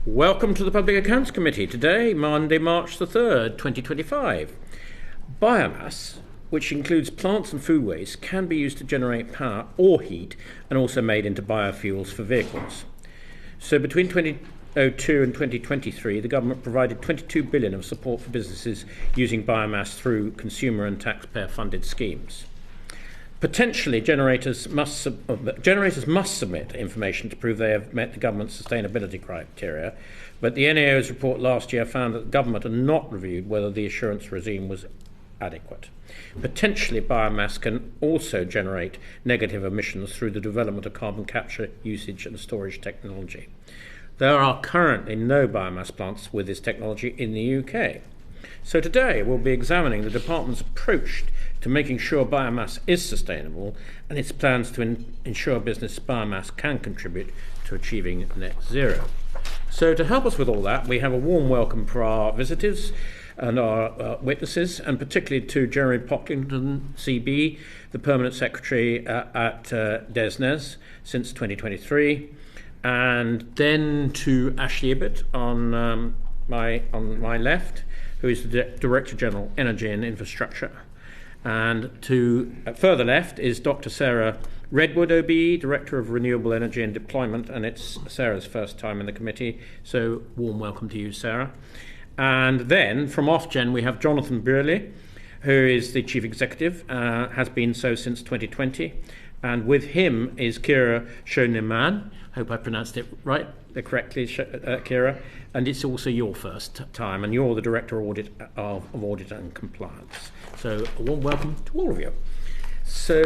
Welcome to the Public Accounts Committee. Today, Monday, March the 3rd, 2025. Biomass, which includes plants and food waste, can be used to generate power or heat and also made into biofuels for vehicles. So between 2002 and 2023, the government provided $22 billion of support for businesses using biomass through consumer and taxpayer-funded schemes. Potentially, generators must submit information to prove they have met the government's sustainability criteria, but the NAO's report last year found that the government had not reviewed whether the assurance regime was adequate. Potentially, biomass can also generate negative emissions through the development of carbon capture, usage and storage technology. There are currently no biomass plants with this technology in the UK. So today we'll be examining the department's approach to making sure biomass is sustainable and its plans to ensure business biomass can contribute to achieving net zero. So to help us with all that, we have a warm welcome for our visitors and our witnesses, and particularly to Jeremy Pocklington, CB, the Permanent Secretary at DESNZ since 2023, and then to Ashley Ibbett on my left, who is the Director General, Energy and Infrastructure. And to further left is Dr. Sarah Redwood, OBE, Director of Renewable Energy and Deployment, and it's Sarah's first time in the committee, so warm welcome to you, Sarah. And then from Ofgem we have Jonathan Brearley, who is the Chief Executive, has been so since 2020, and with him is Kiera Schoenemann. Hope I pronounced it right, correctly, Kiera. And it's also your first time, and you're the Director of Audit and Compliance. So a warm welcome to all of you. So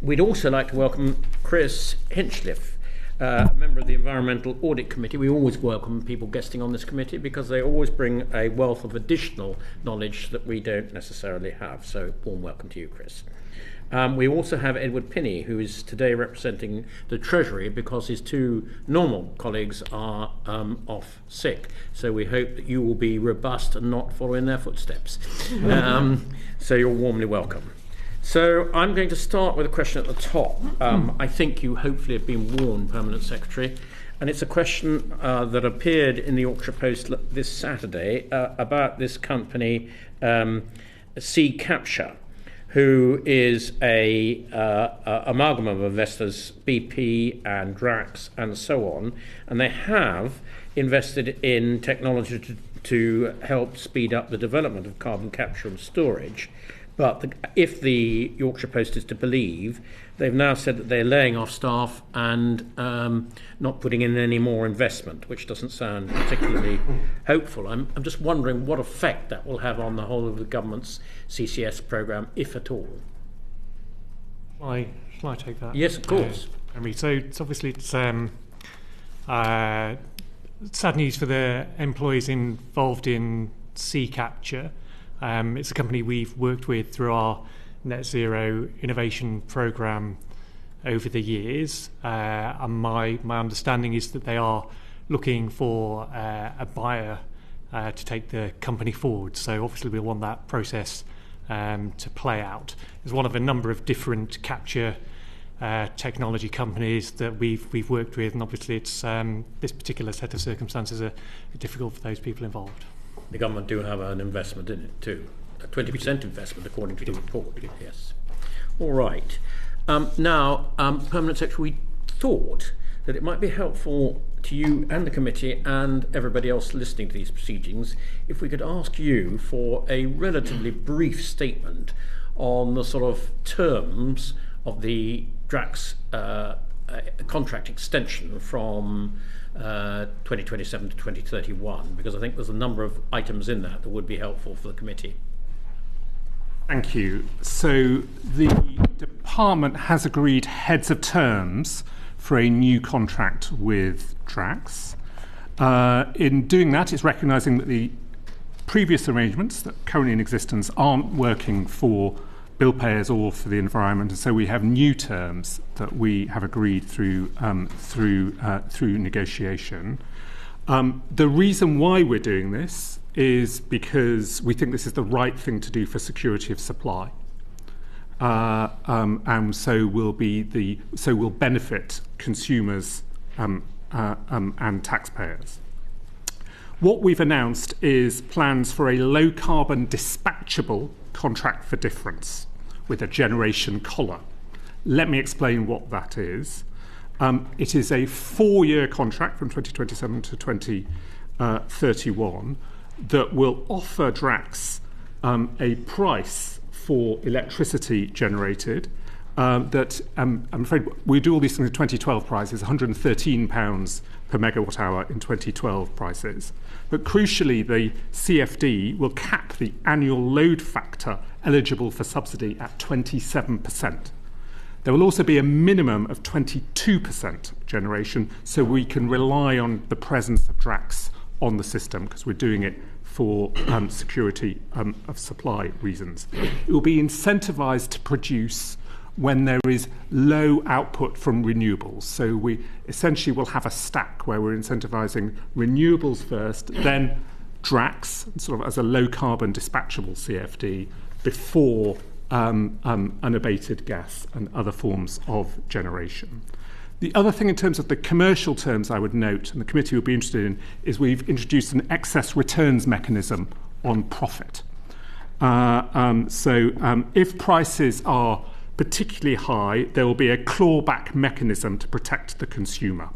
we'd also like to welcome Chris Hinchliffe, a member of the Environmental Audit Committee. We always welcome people guesting on this committee because they always bring a wealth of additional knowledge that we don't necessarily have. So warm welcome to you, Chris. We also have Edward Pinney, who is today representing the Treasury because his two normal colleagues are off sick. So we hope that you will be robust and not follow in their footsteps. So you're warmly welcome. So I'm going to start with a question at the top. I think you hopefully have been warned, Permanent Secretary, and it's a question that appeared in the Yorkshire Post this Saturday about this company, Sea Capture, who is a amalgam of investors, BP and Drax and so on, and they have invested in technology to help speed up the development of carbon capture and storage. But if the Yorkshire Post is to believe, they've now said that they're laying off staff and not putting in any more investment, which doesn't sound particularly hopeful. I'm just wondering what effect that will have on the whole of the government's CCS programme, if at all. Shall I take that? Yes, of course. So it's obviously sad news for the employees involved in Sea Capture. It's a company we've worked with through our Net Zero Innovation Programme over the years. And my understanding is that they are looking for a buyer to take the company forward. So obviously we want that process to play out. It's one of a number of different capture technology companies that we've worked with, and obviously it's this particular set of circumstances are difficult for those people involved. The government do have an investment in it too, a 20% investment according to the report. Yes. All right. Now, Permanent Secretary, we thought that it might be helpful to you and the committee and everybody else listening to these proceedings if we could ask you for a relatively brief statement on the sort of terms of the Drax contract extension from 2027 to 2031, because I think there's a number of items in that would be helpful for the committee. Thank you. So the department has agreed heads of terms for a new contract with Drax. In doing that, it's recognising that the previous arrangements that are currently in existence aren't working for bill payers or for the environment, and so we have new terms that we have agreed through negotiation. The reason why we're doing this is because we think this is the right thing to do for security of supply, and so will benefit consumers and taxpayers. What we've announced is plans for a low-carbon dispatchable contract for difference with a generation collar. Let me explain what that is. It is a 4-year contract from 2027 to 2031 that will offer Drax a price for electricity generated that I'm afraid we do all these things at 2012 prices, £113 per megawatt hour in 2012 prices. But crucially, the CFD will cap the annual load factor eligible for subsidy at 27%. There will also be a minimum of 22% generation, so we can rely on the presence of Drax on the system because we're doing it for security of supply reasons. It will be incentivised to produce when there is low output from renewables. So we essentially will have a stack where we're incentivising renewables first, then Drax, sort of as a low-carbon dispatchable CFD, before unabated gas and other forms of generation. The other thing in terms of the commercial terms I would note, and the committee would be interested in, is we've introduced an excess returns mechanism on profit. If prices are particularly high, there will be a clawback mechanism to protect the consumer.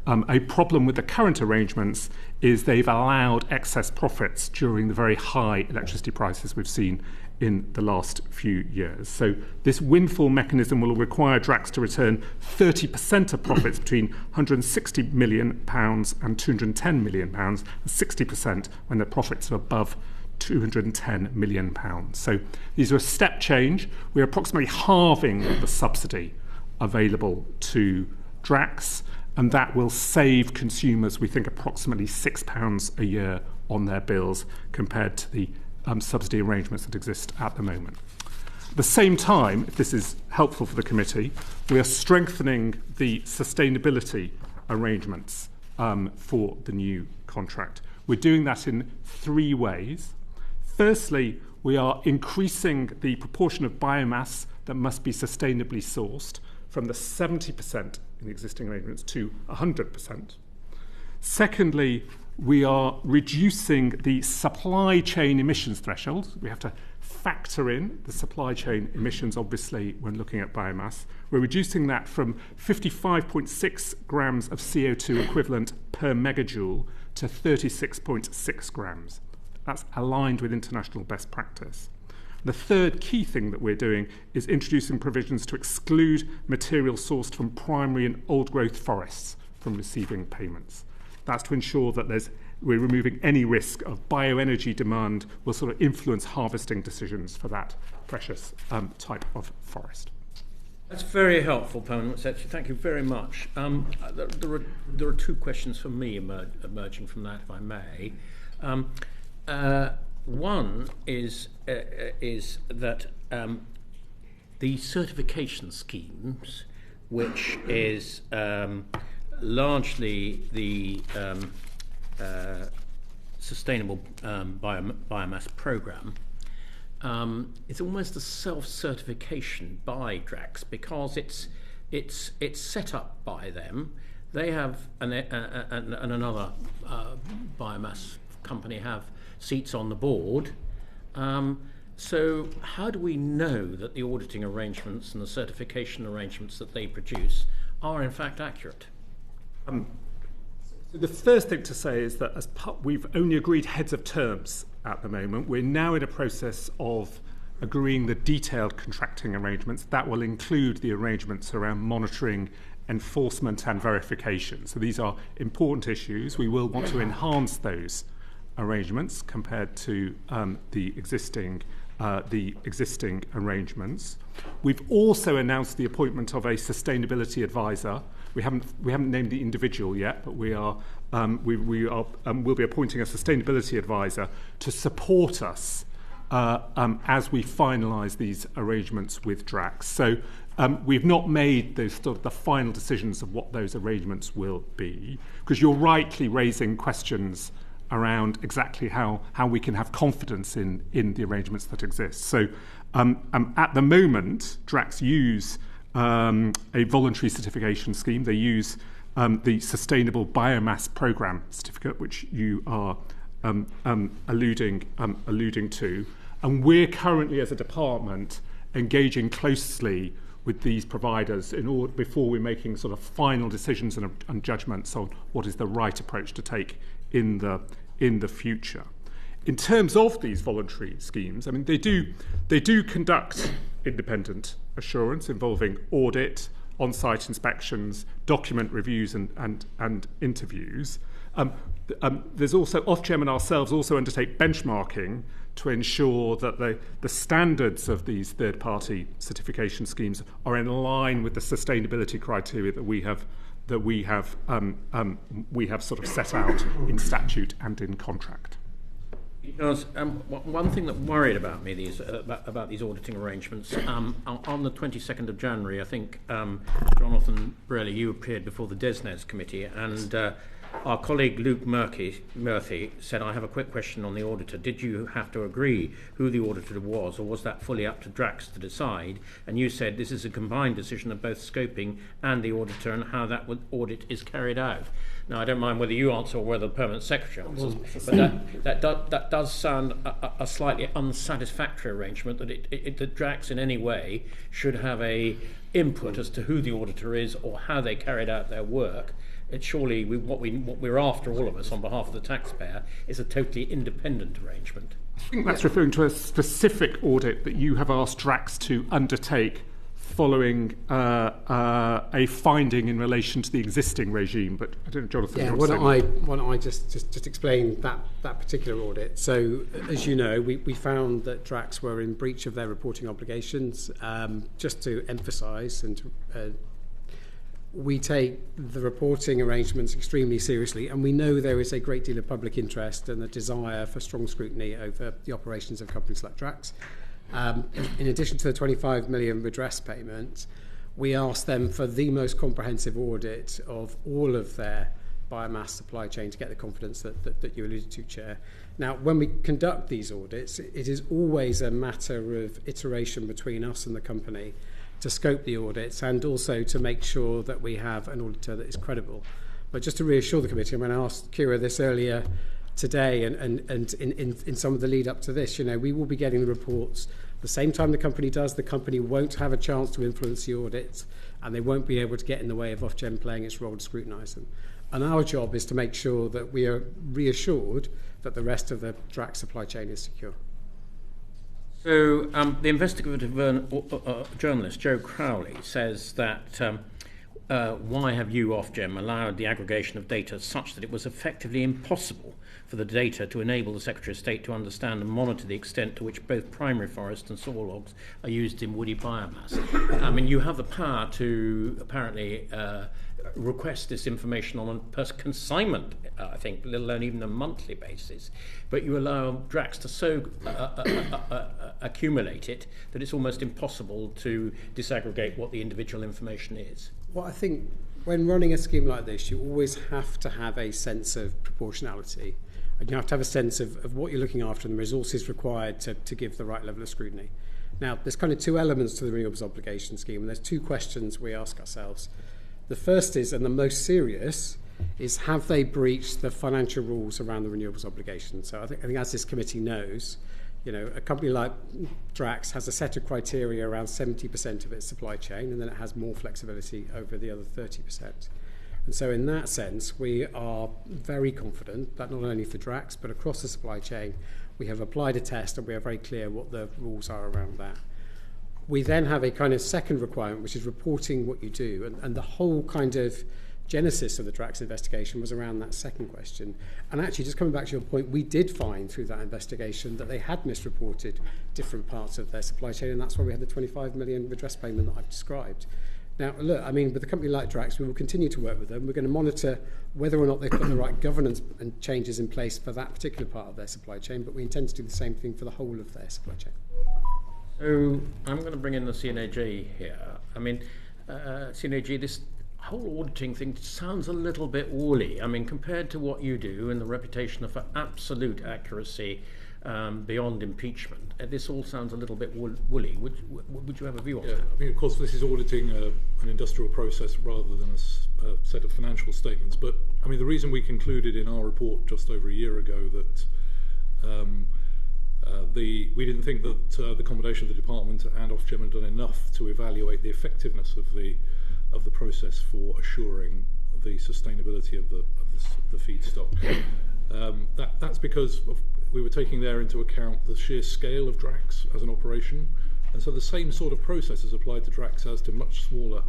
A problem with the current arrangements is they've allowed excess profits during the very high electricity prices we've seen in the last few years. So this windfall mechanism will require Drax to return 30% of profits between £160 million and £210 million, and 60% when the profits are above £210 million. So these are a step change. We're approximately halving the subsidy available to Drax, and that will save consumers, we think, approximately £6 a year on their bills compared to the subsidy arrangements that exist at the moment. At the same time, if this is helpful for the committee, we are strengthening the sustainability arrangements for the new contract. We're doing that in 3 ways. Firstly, we are increasing the proportion of biomass that must be sustainably sourced from the 70% in the existing arrangements to 100%. Secondly, we are reducing the supply chain emissions threshold. We have to factor in the supply chain emissions, obviously, when looking at biomass. We're reducing that from 55.6 grams of CO2 equivalent per megajoule to 36.6 grams. That's aligned with international best practice. The third key thing that we're doing is introducing provisions to exclude material sourced from primary and old-growth forests from receiving payments. That's to ensure that we're removing any risk of bioenergy demand will sort of influence harvesting decisions for that precious type of forest. That's very helpful, Permanent Secretary. Thank you very much. There are 2 questions for me emerging from that, if I may. One is that the certification schemes, which is largely the sustainable biomass programme, it's almost a self-certification by Drax because it's set up by them. They have and another biomass company have seats on the board. So how do we know that the auditing arrangements and the certification arrangements that they produce are in fact accurate? So the first thing to say is that we've only agreed heads of terms at the moment. We're now in a process of agreeing the detailed contracting arrangements. That will include the arrangements around monitoring, enforcement and verification. So these are important issues. We will want to enhance those arrangements compared to the existing arrangements. We've also announced the appointment of a sustainability advisor. We haven't named the individual yet, but we'll be appointing a sustainability advisor to support us as we finalise these arrangements with Drax. So we've not made the final decisions of what those arrangements will be, because you're rightly raising questions around exactly how we can have confidence in the arrangements that exist. So at the moment, Drax use a voluntary certification scheme. They use the Sustainable Biomass Programme certificate, which you are alluding to. And we're currently, as a department, engaging closely with these providers before we're making sort of final decisions and judgments on what is the right approach to take in the future. In terms of these voluntary schemes, I mean, they do conduct independent assurance involving audit, on-site inspections, document reviews, and interviews. There's also Ofgem and ourselves also undertake benchmarking to ensure that the standards of these third-party certification schemes are in line with the sustainability criteria that we have sort of set out in statute and in contract. Because one thing that worried about me about these auditing arrangements, on the 22nd of January, I think Jonathan Brearley, you appeared before the DESNES committee, and our colleague Luke Murphy said, I have a quick question on the auditor. Did you have to agree who the auditor was, or was that fully up to Drax to decide? And you said this is a combined decision of both scoping and the auditor and how that audit is carried out. Now, I don't mind whether you answer or whether the Permanent Secretary answers, but that does sound a slightly unsatisfactory arrangement, that Drax in any way should have a input as to who the auditor is or how they carried out their work. It's surely what we're after, all of us, on behalf of the taxpayer, is a totally independent arrangement. I think that's referring to a specific audit that you have asked Drax to undertake following a finding in relation to the existing regime. But I don't know, Jonathan. Yeah, why don't I just explain that particular audit? So, as you know, we found that Drax were in breach of their reporting obligations. Just to emphasise, and we take the reporting arrangements extremely seriously, and we know there is a great deal of public interest and a desire for strong scrutiny over the operations of companies like Drax. In addition to the 25 million redress payment, we asked them for the most comprehensive audit of all of their biomass supply chain to get the confidence that you alluded to, Chair. Now, when we conduct these audits, it is always a matter of iteration between us and the company to scope the audits and also to make sure that we have an auditor that is credible. But just to reassure the committee, I mean, I asked Kiera this earlier today and in some of the lead up to this, you know, we will be getting the reports the same time the company does. The company won't have a chance to influence the audits, and they won't be able to get in the way of Ofgem playing its role to scrutinise them. And our job is to make sure that we are reassured that the rest of the Drax supply chain is secure. So the investigative journalist Joe Crowley says that why have you, Ofgem, allowed the aggregation of data such that it was effectively impossible for the data to enable the Secretary of State to understand and monitor the extent to which both primary forest and soil logs are used in woody biomass? I mean, you have the power to apparently request this information on a consignment, I think, let alone even a monthly basis, but you allow Drax to so accumulate it that it's almost impossible to disaggregate what the individual information is. Well, I think when running a scheme like this, you always have to have a sense of proportionality, and you have to have a sense of what you're looking after and the resources required to give the right level of scrutiny. Now, there's kind of two elements to the Renewables Obligation Scheme, and there's two questions we ask ourselves. The first is, and the most serious, is have they breached the financial rules around the Renewables Obligation? So I think as this committee knows, you know, a company like Drax has a set of criteria around 70% of its supply chain, and then it has more flexibility over the other 30%. And so in that sense, we are very confident that not only for Drax, but across the supply chain, we have applied a test and we are very clear what the rules are around that. We then have a kind of second requirement, which is reporting what you do. And the whole kind of genesis of the Drax investigation was around that second question. And actually, just coming back to your point, we did find through that investigation that they had misreported different parts of their supply chain, and that's why we had the 25 million redress payment that I've described. Now, look, I mean, with a company like Drax, we will continue to work with them. We're going to monitor whether or not they've put the right governance and changes in place for that particular part of their supply chain, but we intend to do the same thing for the whole of their supply chain. So I'm going to bring in the CNAG here. I mean, CNAG, this whole auditing thing sounds a little bit woolly. I mean, compared to what you do and the reputation for absolute accuracy beyond impeachment. This all sounds a little bit woolly. Would you have a view on that? I mean, of course, this is auditing an industrial process rather than a set of financial statements. But I mean, the reason we concluded in our report just over a year ago that we didn't think that the combination of the department and Ofgem had done enough to evaluate the effectiveness of the process for assuring the sustainability of the feedstock. That's because we were taking there into account the sheer scale of Drax as an operation, and so the same sort of process is applied to Drax as to much smaller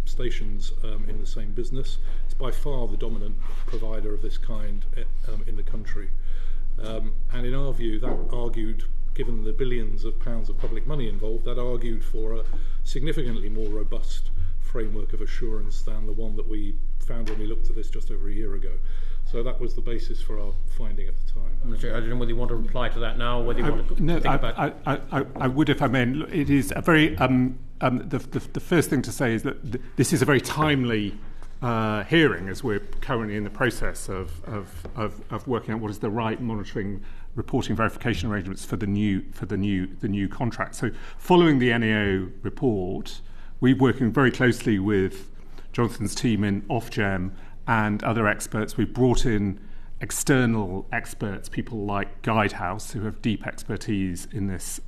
stations in the same business. It's by far the dominant provider of this kind in the country. And in our view, that argued, given the billions of pounds of public money involved, that argued for a significantly more robust framework of assurance than the one that we found when we looked at this just over a year ago. So that was the basis for our finding at the time. I don't know whether you want to reply to that now, or whether you want to think about it. I would, if I may. It is a very the first thing to say is that this is a very timely hearing, as we're currently in the process of working out what is the right monitoring, reporting, verification arrangements for the new contract. So, following the NAO report, we're working very closely with Jonathan's team in Ofgem and other experts. We've brought in external experts, people like Guidehouse, who have deep expertise in this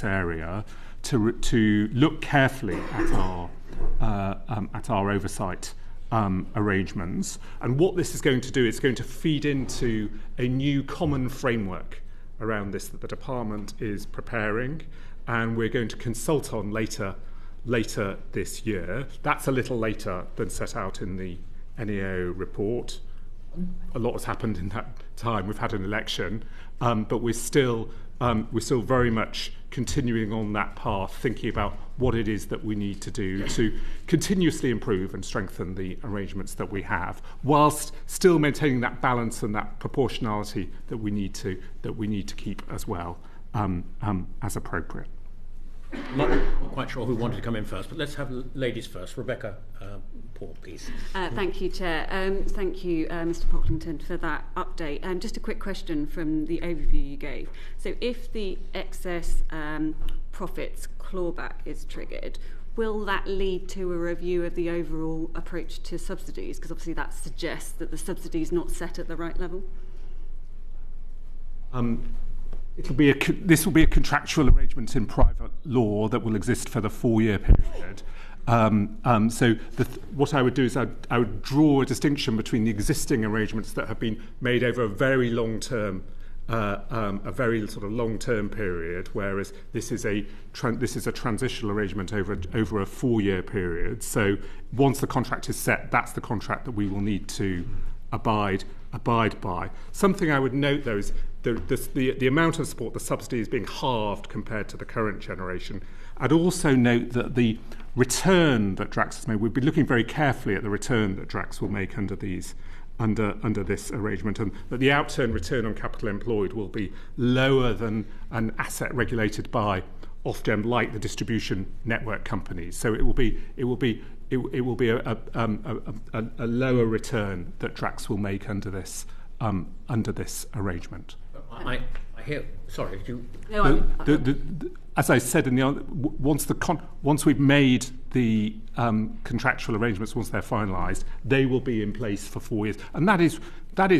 area, to look carefully at our oversight arrangements. And what this is going to do, it's going to feed into a new common framework around this that the department is preparing, and we're going to consult on later this year. That's a little later than set out in the NAO report. A lot has happened in that time. We've had an election, but we're still very much continuing on that path, thinking about what it is that we need to do to continuously improve and strengthen the arrangements that we have, whilst still maintaining that balance and that proportionality that we need to keep as well, as appropriate. I'm not quite sure who wanted to come in first, but let's have ladies first. Rebecca, Paul, please. Thank you, Chair. Thank you, Mr. Pocklington, for that update. Just a quick question from the overview you gave. So if the excess profits clawback is triggered, will that lead to a review of the overall approach to subsidies? Because obviously that suggests that the subsidy is not set at the right level. This will be a contractual arrangement in private law that will exist for the 4-year period. So what I would do is I would draw a distinction between the existing arrangements that have been made over a very long term, a very sort of long term period, whereas this is a transitional arrangement over a 4-year period. So once the contract is set, that's the contract that we will need to abide by. Something I would note, though, is the amount of support, the subsidy, is being halved compared to the current generation. I'd also note that the return that Drax has made, we'd be looking very carefully at the return that Drax will make under this arrangement, and that the outturn return on capital employed will be lower than an asset regulated by Ofgem, like the distribution network companies. So it will be a lower return that Drax will make under this arrangement. I hear. Sorry, did you? No, as I said in the once we've made the contractual arrangements, once they're finalised, they will be in place for 4 years, and that is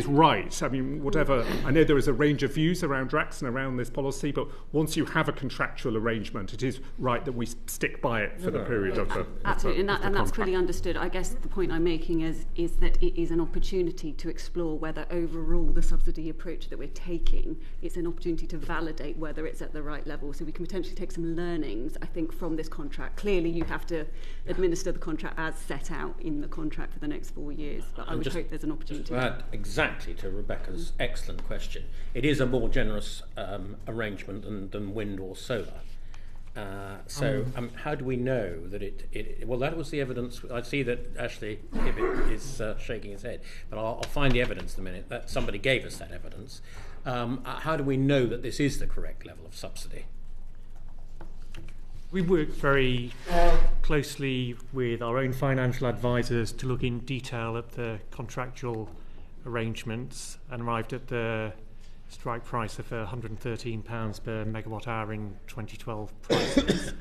right. I mean, whatever. I know there is a range of views around Drax and around this policy, but once you have a contractual arrangement, it is right that we stick by it for the period of the absolutely, of the and that's fully understood. I guess the point I'm making is that it is an opportunity to explore whether overall the subsidy approach that we're taking, it's an opportunity to validate whether it's at the right level. So we can potentially take some learnings, I think, from this contract. Clearly, you have to administer the contract as set out in the contract for the next 4 years, but I would hope there's an opportunity. To add exactly to Rebecca's excellent question, it is a more generous arrangement than wind or solar. How do we know that it? Well, that was the evidence. I see that Ashley Ibbett is shaking his head, but I'll find the evidence in a minute. That somebody gave us that evidence. How do we know that this is the correct level of subsidy? We work very closely with our own financial advisors to look in detail at the contractual arrangements and arrived at the strike price of £113 per megawatt hour in 2012 prices.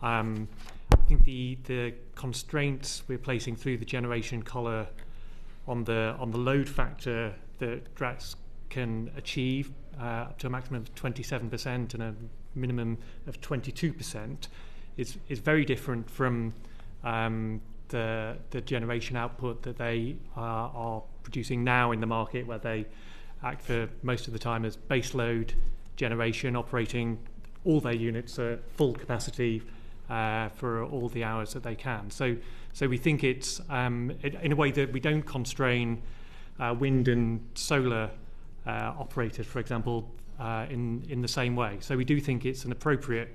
I think the constraints we're placing through the generation collar on the load factor that Drax can achieve up to a maximum of 27% and a minimum of 22% is very different from the generation output that they are producing now in the market, where they act for most of the time as base load generation, operating all their units at full capacity for all the hours that they can. So we think it's in a way that we don't constrain wind and solar operators, for example, in the same way. So we do think it's an appropriate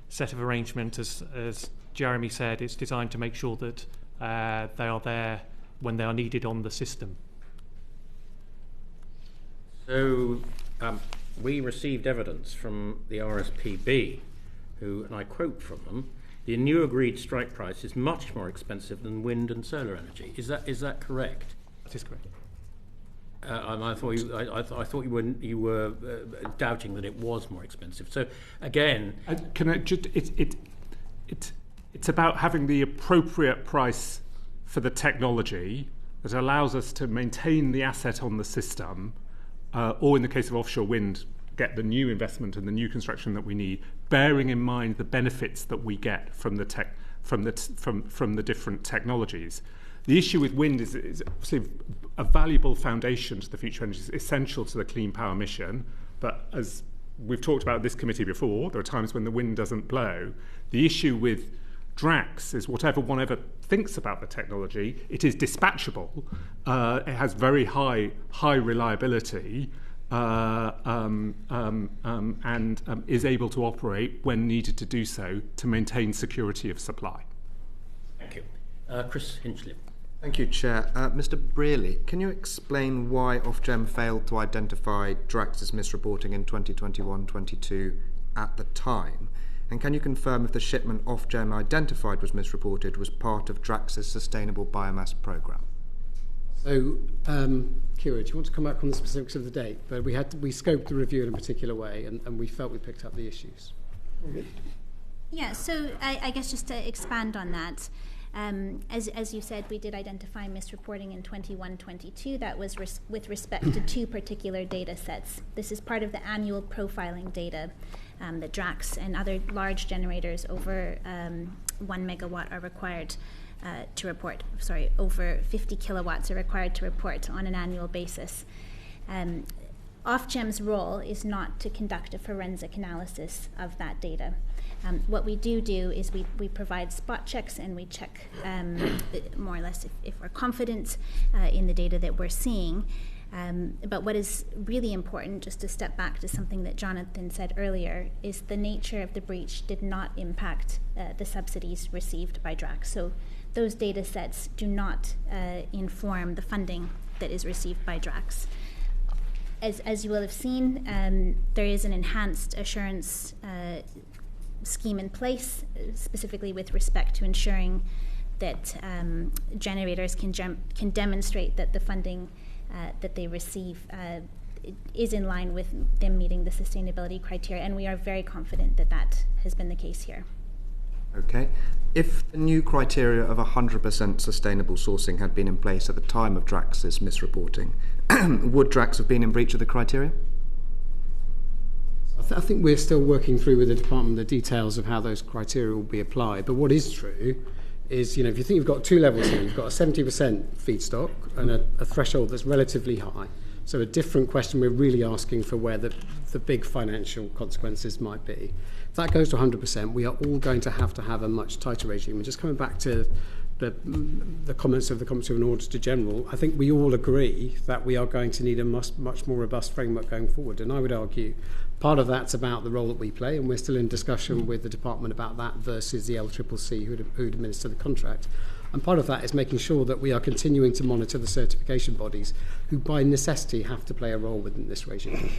set of arrangements. As Jeremy said, it's designed to make sure that they are there when they are needed on the system. So we received evidence from the RSPB, who, and I quote from them, "The new agreed strike price is much more expensive than wind and solar energy." Is that correct? That is correct. And I thought you were doubting that it was more expensive. So again, can I just it's about having the appropriate price for the technology that allows us to maintain the asset on the system, or in the case of offshore wind, get the new investment and the new construction that we need, bearing in mind the benefits that we get from the different technologies. The issue with wind is obviously a valuable foundation to the future energy, is essential to the clean power mission, but as we've talked about this committee before, there are times when the wind doesn't blow. The issue with Drax is whatever one ever thinks about the technology, it is dispatchable, it has very high reliability, and is able to operate when needed to do so to maintain security of supply. Thank you. Chris Hinchley. Thank you, Chair. Mr. Brearley, can you explain why Ofgem failed to identify Drax's misreporting in 2021-22 at the time? And can you confirm if the shipment Ofgem identified was misreported was part of Drax's sustainable biomass programme? So, Kiera, do you want to come back on the specifics of the date? But we scoped the review in a particular way, and we felt we picked up the issues. Yeah, so I guess just to expand on that, as you said, we did identify misreporting in 21-22. That was with respect to two particular data sets. This is part of the annual profiling data that Drax and other large generators over 1 megawatt are required to report. Sorry, over 50 kilowatts are required to report on an annual basis. Ofgem's role is not to conduct a forensic analysis of that data. What we do is we provide spot checks, and we check more or less if we're confident in the data that we're seeing. But what is really important, just to step back to something that Jonathan said earlier, is the nature of the breach did not impact the subsidies received by Drax. So those data sets do not inform the funding that is received by Drax. As you will have seen, there is an enhanced assurance scheme in place, specifically with respect to ensuring that generators can demonstrate that the funding that they receive is in line with them meeting the sustainability criteria, and we are very confident that that has been the case here. Okay. If the new criteria of 100% sustainable sourcing had been in place at the time of Drax's misreporting, would Drax have been in breach of the criteria? I think we're still working through with the department the details of how those criteria will be applied. But what is true is, if you think you've got two levels here, you've got a 70% feedstock and a threshold that's relatively high. So a different question we're really asking for where the big financial consequences might be. If that goes to 100%, we are all going to have a much tighter regime. And just coming back to the comments of the Committee of an Auditor General, I think we all agree that we are going to need a much more robust framework going forward. And I would argue part of that's about the role that we play, and we're still in discussion with the department about that versus the LCCC who'd administer the contract. And part of that is making sure that we are continuing to monitor the certification bodies who by necessity have to play a role within this regime.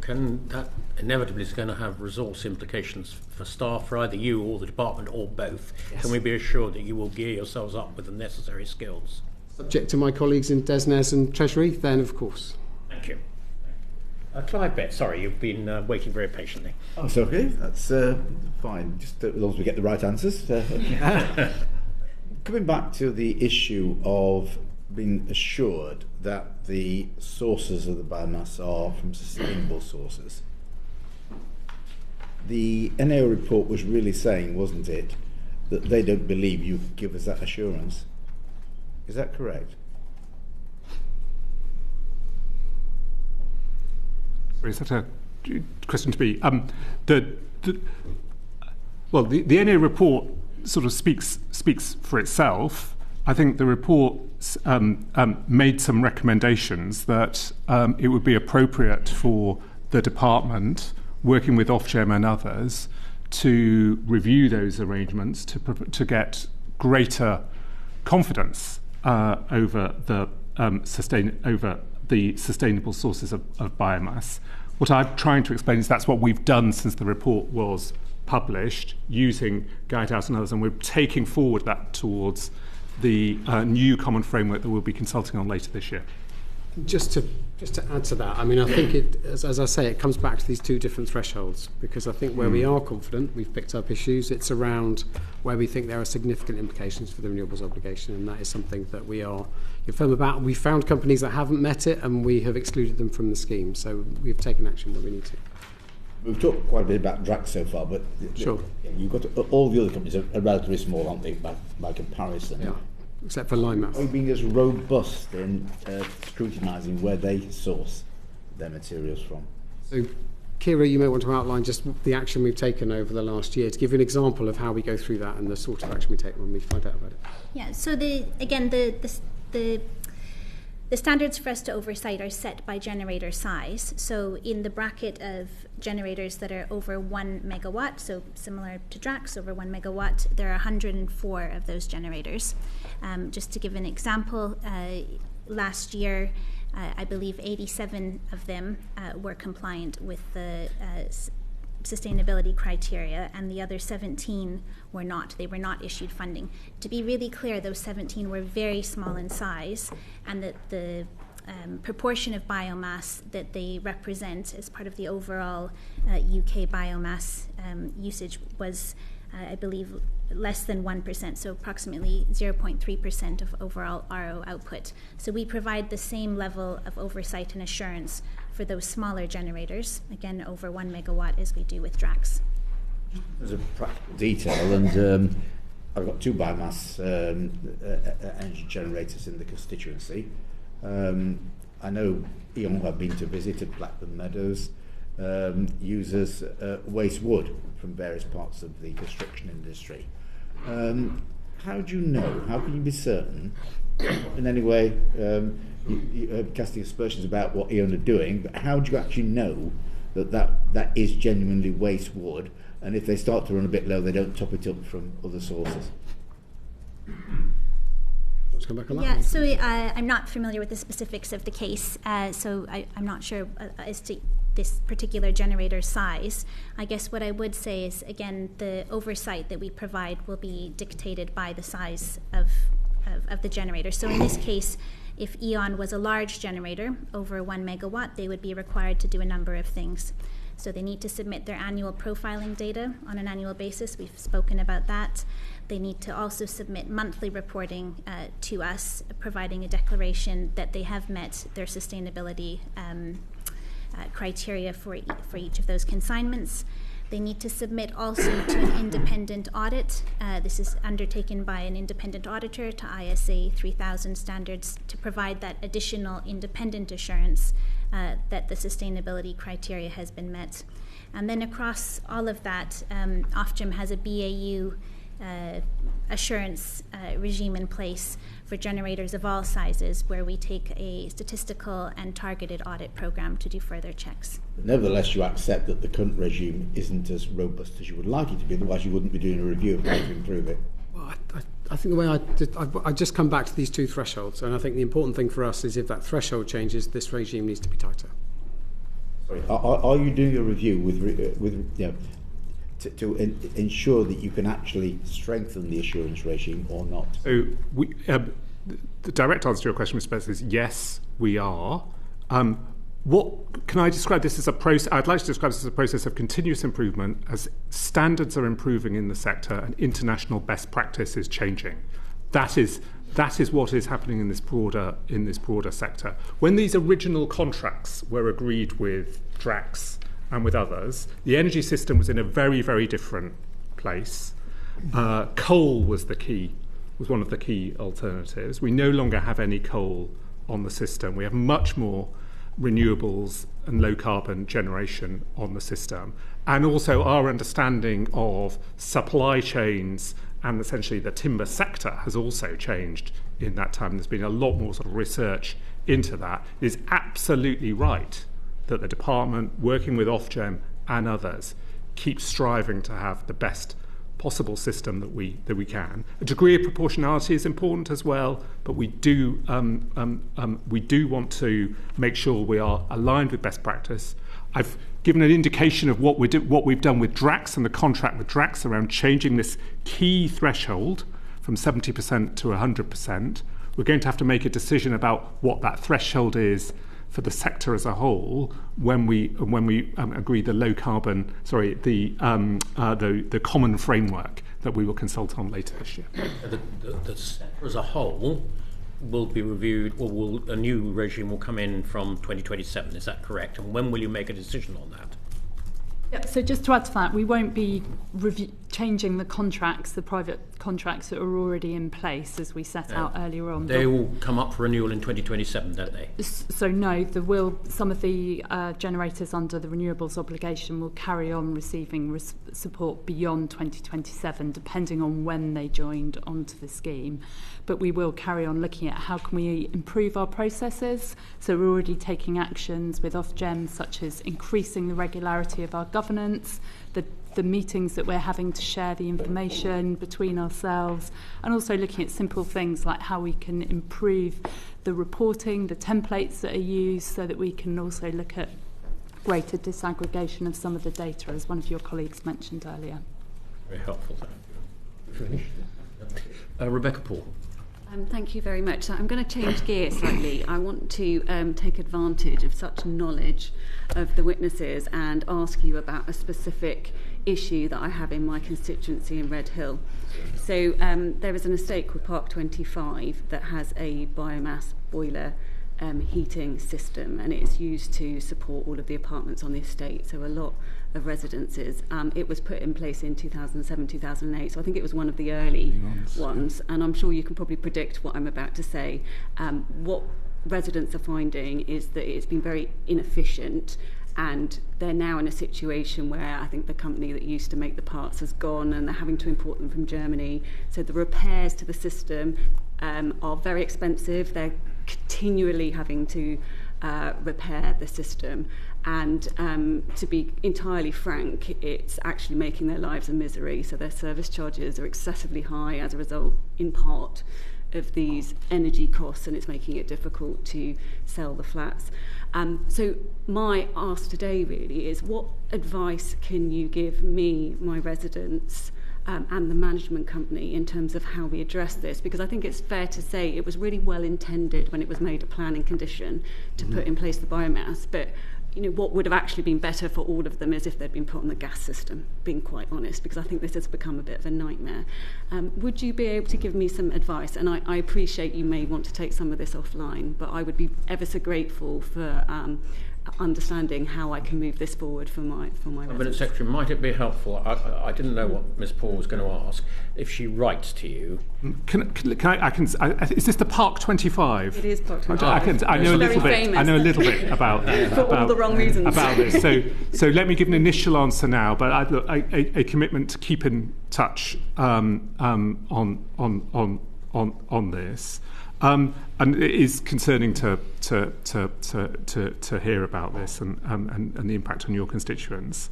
Can that inevitably is going to have resource implications for staff, for either you or the department or both? Yes. Can we be assured that you will gear yourselves up with the necessary skills? Subject to my colleagues in DESNES and Treasury, then of course. Thank you. Clive Bett, sorry, you've been waiting very patiently. Oh, it's okay. That's fine. Just as long as we get the right answers. Coming back to the issue of being assured that the sources of the biomass are from sustainable sources. The NAO report was really saying, wasn't it, that they don't believe you can give us that assurance. Is that correct? Is that a question to me? The NA report sort of speaks for itself. I think the report made some recommendations that it would be appropriate for the department, working with Ofgem and others, to review those arrangements to get greater confidence over the sustainable sources of biomass. What I'm trying to explain is that's what we've done since the report was published, using Guidehouse and others, and we're taking forward that towards the new common framework that we'll be consulting on later this year. Just to add to that, I mean, I think as I say, it comes back to these two different thresholds, because I think where we are confident, we've picked up issues, it's around where we think there are significant implications for the renewables obligation, and that is something that we are firm about. We found companies that haven't met it, and we have excluded them from the scheme, so we've taken action where we need to. We've talked quite a bit about DRAC so far, but sure. You've got all the other companies are relatively small, aren't they, by comparison? Yeah. Except for Limehouse. Are you being as robust in scrutinising where they source their materials from? So, Kiera, you may want to outline just the action we've taken over the last year to give you an example of how we go through that and the sort of action we take when we find out about it. Yeah, so the standards for us to oversight are set by generator size. So in the bracket of generators that are over 1 megawatt, so similar to DRAX, over 1 megawatt, there are 104 of those generators. Just to give an example, last year, I believe 87 of them were compliant with the sustainability criteria, and the other 17 were not. They were not issued funding. To be really clear, those 17 were very small in size, and that the proportion of biomass that they represent as part of the overall UK biomass usage was, I believe, less than 1%, so approximately 0.3% of overall RO output. So we provide the same level of oversight and assurance for those smaller generators, again over 1 megawatt, as we do with DRAX. There's a practical detail, and I've got two biomass energy generators in the constituency. I know E.ON, who I've been to visit at Blackburn Meadows, uses waste wood from various parts of the construction industry. How do you know? How can you be certain? In any way, you're casting aspersions about what E.ON are doing, but how do you actually know that is genuinely waste wood? And if they start to run a bit low, they don't top it up from other sources? Let's come back on that. Yeah, so I'm not familiar with the specifics of the case, so I'm not sure as to this particular generator size. I guess what I would say is, again, the oversight that we provide will be dictated by the size of the generator. So in this case, if E.ON was a large generator, over 1 megawatt, they would be required to do a number of things. So they need to submit their annual profiling data on an annual basis. We've spoken about that. They need to also submit monthly reporting to us, providing a declaration that they have met their sustainability criteria for each of those consignments. They need to submit also to an independent audit. This is undertaken by an independent auditor to ISA 3000 standards to provide that additional independent assurance that the sustainability criteria has been met. And then across all of that, Ofgem has a BAU assurance regime in place for generators of all sizes, where we take a statistical and targeted audit program to do further checks. Nevertheless, you accept that the current regime isn't as robust as you would like it to be, otherwise you wouldn't be doing a review of how to improve it. Well, I think the way I just come back to these two thresholds, and I think the important thing for us is if that threshold changes, this regime needs to be tighter. Sorry, are you doing a review with to ensure that you can actually strengthen the assurance regime or not? So the direct answer to your question, Mr. Spencer, is yes, we are. What can I describe this as a process? I'd like to describe this as a process of continuous improvement as standards are improving in the sector and international best practice is changing. That is what is happening in this broader sector. When these original contracts were agreed with Drax and with others, the energy system was in a very, very different place. Coal was one of the key alternatives. We no longer have any coal on the system. We have much more renewables and low carbon generation on the system. And also our understanding of supply chains and essentially the timber sector has also changed in that time. There's been a lot more sort of research into that. It is absolutely right that the department, working with Ofgem and others, keeps striving to have the best possible system that we can. A degree of proportionality is important as well, but we do want to make sure we are aligned with best practice. I've given an indication of what we've done with Drax and the contract with Drax around changing this key threshold from 70% to 100%. We're going to have to make a decision about what that threshold is for the sector as a whole when we agree the the common framework that we will consult on later this year. The sector as a whole will be reviewed, or a new regime will come in from 2027. Is that correct? And when will you make a decision on that? Yeah, so just to add to that, we won't be changing the contracts, the private contracts that are already in place as we set out earlier on. They will come up for renewal in 2027, don't they? So no, some of the generators under the renewables obligation will carry on receiving support beyond 2027, depending on when they joined onto the scheme. But we will carry on looking at how can we improve our processes. So we're already taking actions with Ofgem, such as increasing the regularity of our governance, the meetings that we're having to share the information between ourselves, and also looking at simple things like how we can improve the reporting, the templates that are used, so that we can also look at greater disaggregation of some of the data, as one of your colleagues mentioned earlier. Very helpful. Rebecca Paul. Thank you very much. So I'm going to change gears slightly. I want to take advantage of such knowledge of the witnesses and ask you about a specific issue that I have in my constituency in Red Hill. So there is an estate called Park 25 that has a biomass boiler heating system, and it's used to support all of the apartments on the estate, so a lot of residences. It was put in place in 2007, 2008, so I think it was one of the early ones, and I'm sure you can probably predict what I'm about to say. What residents are finding is that it's been very inefficient, and they're now in a situation where I think the company that used to make the parts has gone, and they're having to import them from Germany. So the repairs to the system are very expensive. They're continually having to repair the system, and to be entirely frank, it's actually making their lives a misery. So their service charges are excessively high as a result, in part, of these energy costs, and it's making it difficult to sell the flats. So my ask today really is, what advice can you give me, my residents, and the management company in terms of how we address this? Because I think it's fair to say it was really well intended when it was made a planning condition to put in place the biomass, but what would have actually been better for all of them is if they'd been put on the gas system, being quite honest, because I think this has become a bit of a nightmare. Would you be able to give me some advice? And I appreciate you may want to take some of this offline, but I would be ever so grateful for understanding how I can move this forward for my residents. Cabinet Secretary, might it be helpful? I didn't know what Ms. Paul was going to ask. If she writes to you, is this the Park 25? It is Park 25. I know a little bit. I know a little bit about for all the wrong reasons about this. So let me give an initial answer now. But a commitment to keep in touch on this. And it is concerning to hear about this and the impact on your constituents.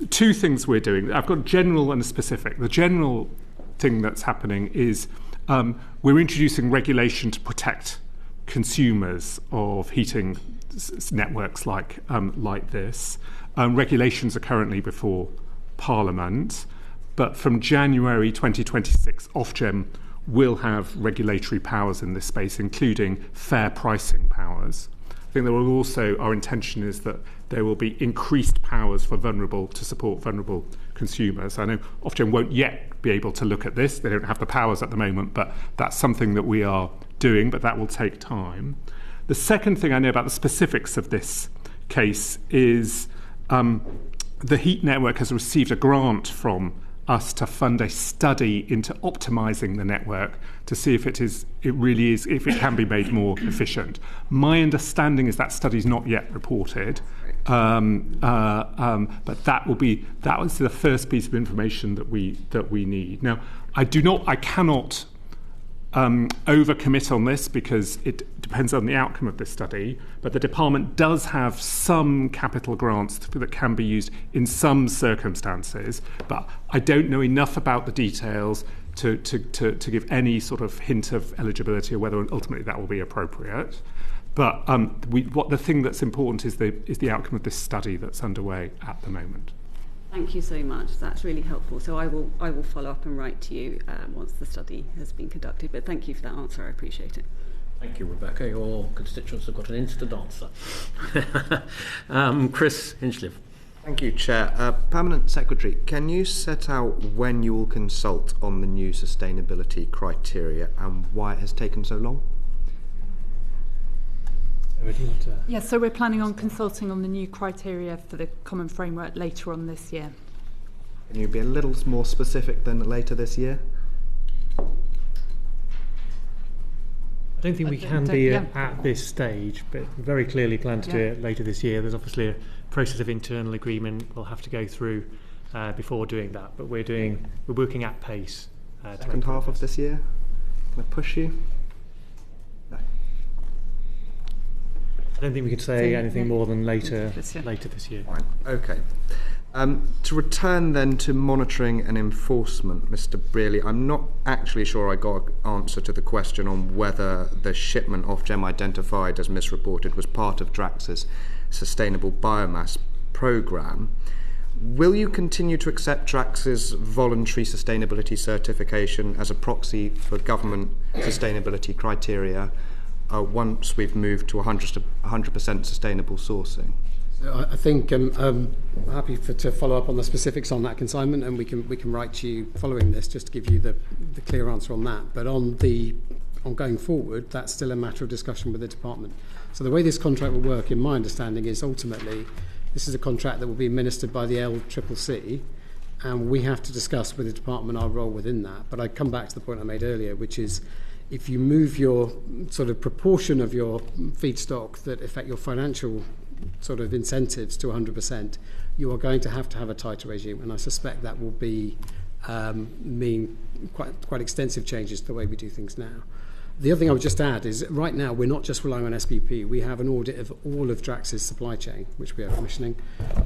Two things we're doing. I've got general and specific. The general thing that's happening is we're introducing regulation to protect consumers of heating networks like this. Regulations are currently before Parliament, but from January 2026, Ofgem will have regulatory powers in this space, including fair pricing powers. I think there will also, our intention is that there will be increased powers for to support vulnerable consumers. I know Ofgem won't yet be able to look at this. They don't have the powers at the moment, but that's something that we are doing, but that will take time. The second thing I know about the specifics of this case is the heat network has received a grant from us to fund a study into optimizing the network to see if if it can be made more efficient. My understanding is that study is not yet reported, but that was the first piece of information that we need. Now, I cannot overcommit on this because it depends on the outcome of this study, but the department does have some capital grants that can be used in some circumstances, but I don't know enough about the details to give any sort of hint of eligibility or whether ultimately that will be appropriate. But the thing that's important is the outcome of this study that's underway at the moment. Thank you so much. That's really helpful. So I will follow up and write to you once the study has been conducted. But thank you for that answer. I appreciate it. Thank you, Rebecca. Your constituents have got an instant answer. Chris Hinchliffe. Thank you, Chair. Permanent Secretary, can you set out when you will consult on the new sustainability criteria and why it has taken so long? Yes, so we're planning on consulting on the new criteria for the common framework later on this year. Can you be a little more specific than later this year? I don't think we can be at this stage, but very clearly plan to do it later this year. There's obviously a process of internal agreement we'll have to go through before doing that, but we're working at pace. Second half of this year? Can I push you? No. I don't think we can say anything more than later this year. Fine. Okay. To return then to monitoring and enforcement, Mr. Brearley, I'm not actually sure I got an answer to the question on whether the shipment Ofgem identified as misreported was part of Drax's sustainable biomass programme. Will you continue to accept Drax's voluntary sustainability certification as a proxy for government sustainability criteria once we've moved to 100% sustainable sourcing? I think I'm happy to follow up on the specifics on that consignment, and we can write to you following this just to give you the clear answer on that. But on going forward, that's still a matter of discussion with the department. So the way this contract will work, in my understanding, is ultimately this is a contract that will be administered by the LCCC, and we have to discuss with the department our role within that. But I come back to the point I made earlier, which is if you move your sort of proportion of your feedstock that affect your financial sort of incentives to 100%, you are going to have a tighter regime, and I suspect that will mean quite extensive changes to the way we do things now. The other thing I would just add is right now we're not just relying on SBP. We have an audit of all of Drax's supply chain, which we are commissioning,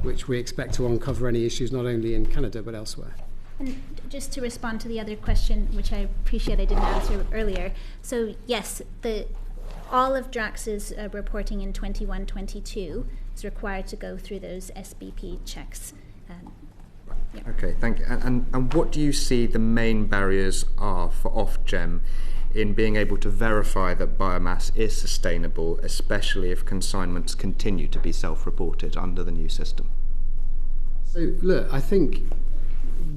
which we expect to uncover any issues not only in Canada but elsewhere. And just to respond to the other question, which I appreciate I didn't answer earlier. So yes, all of Drax's reporting in 21-22 is required to go through those SBP checks. Okay, thank you. And what do you see the main barriers are for Ofgem in being able to verify that biomass is sustainable, especially if consignments continue to be self-reported under the new system? So look, I think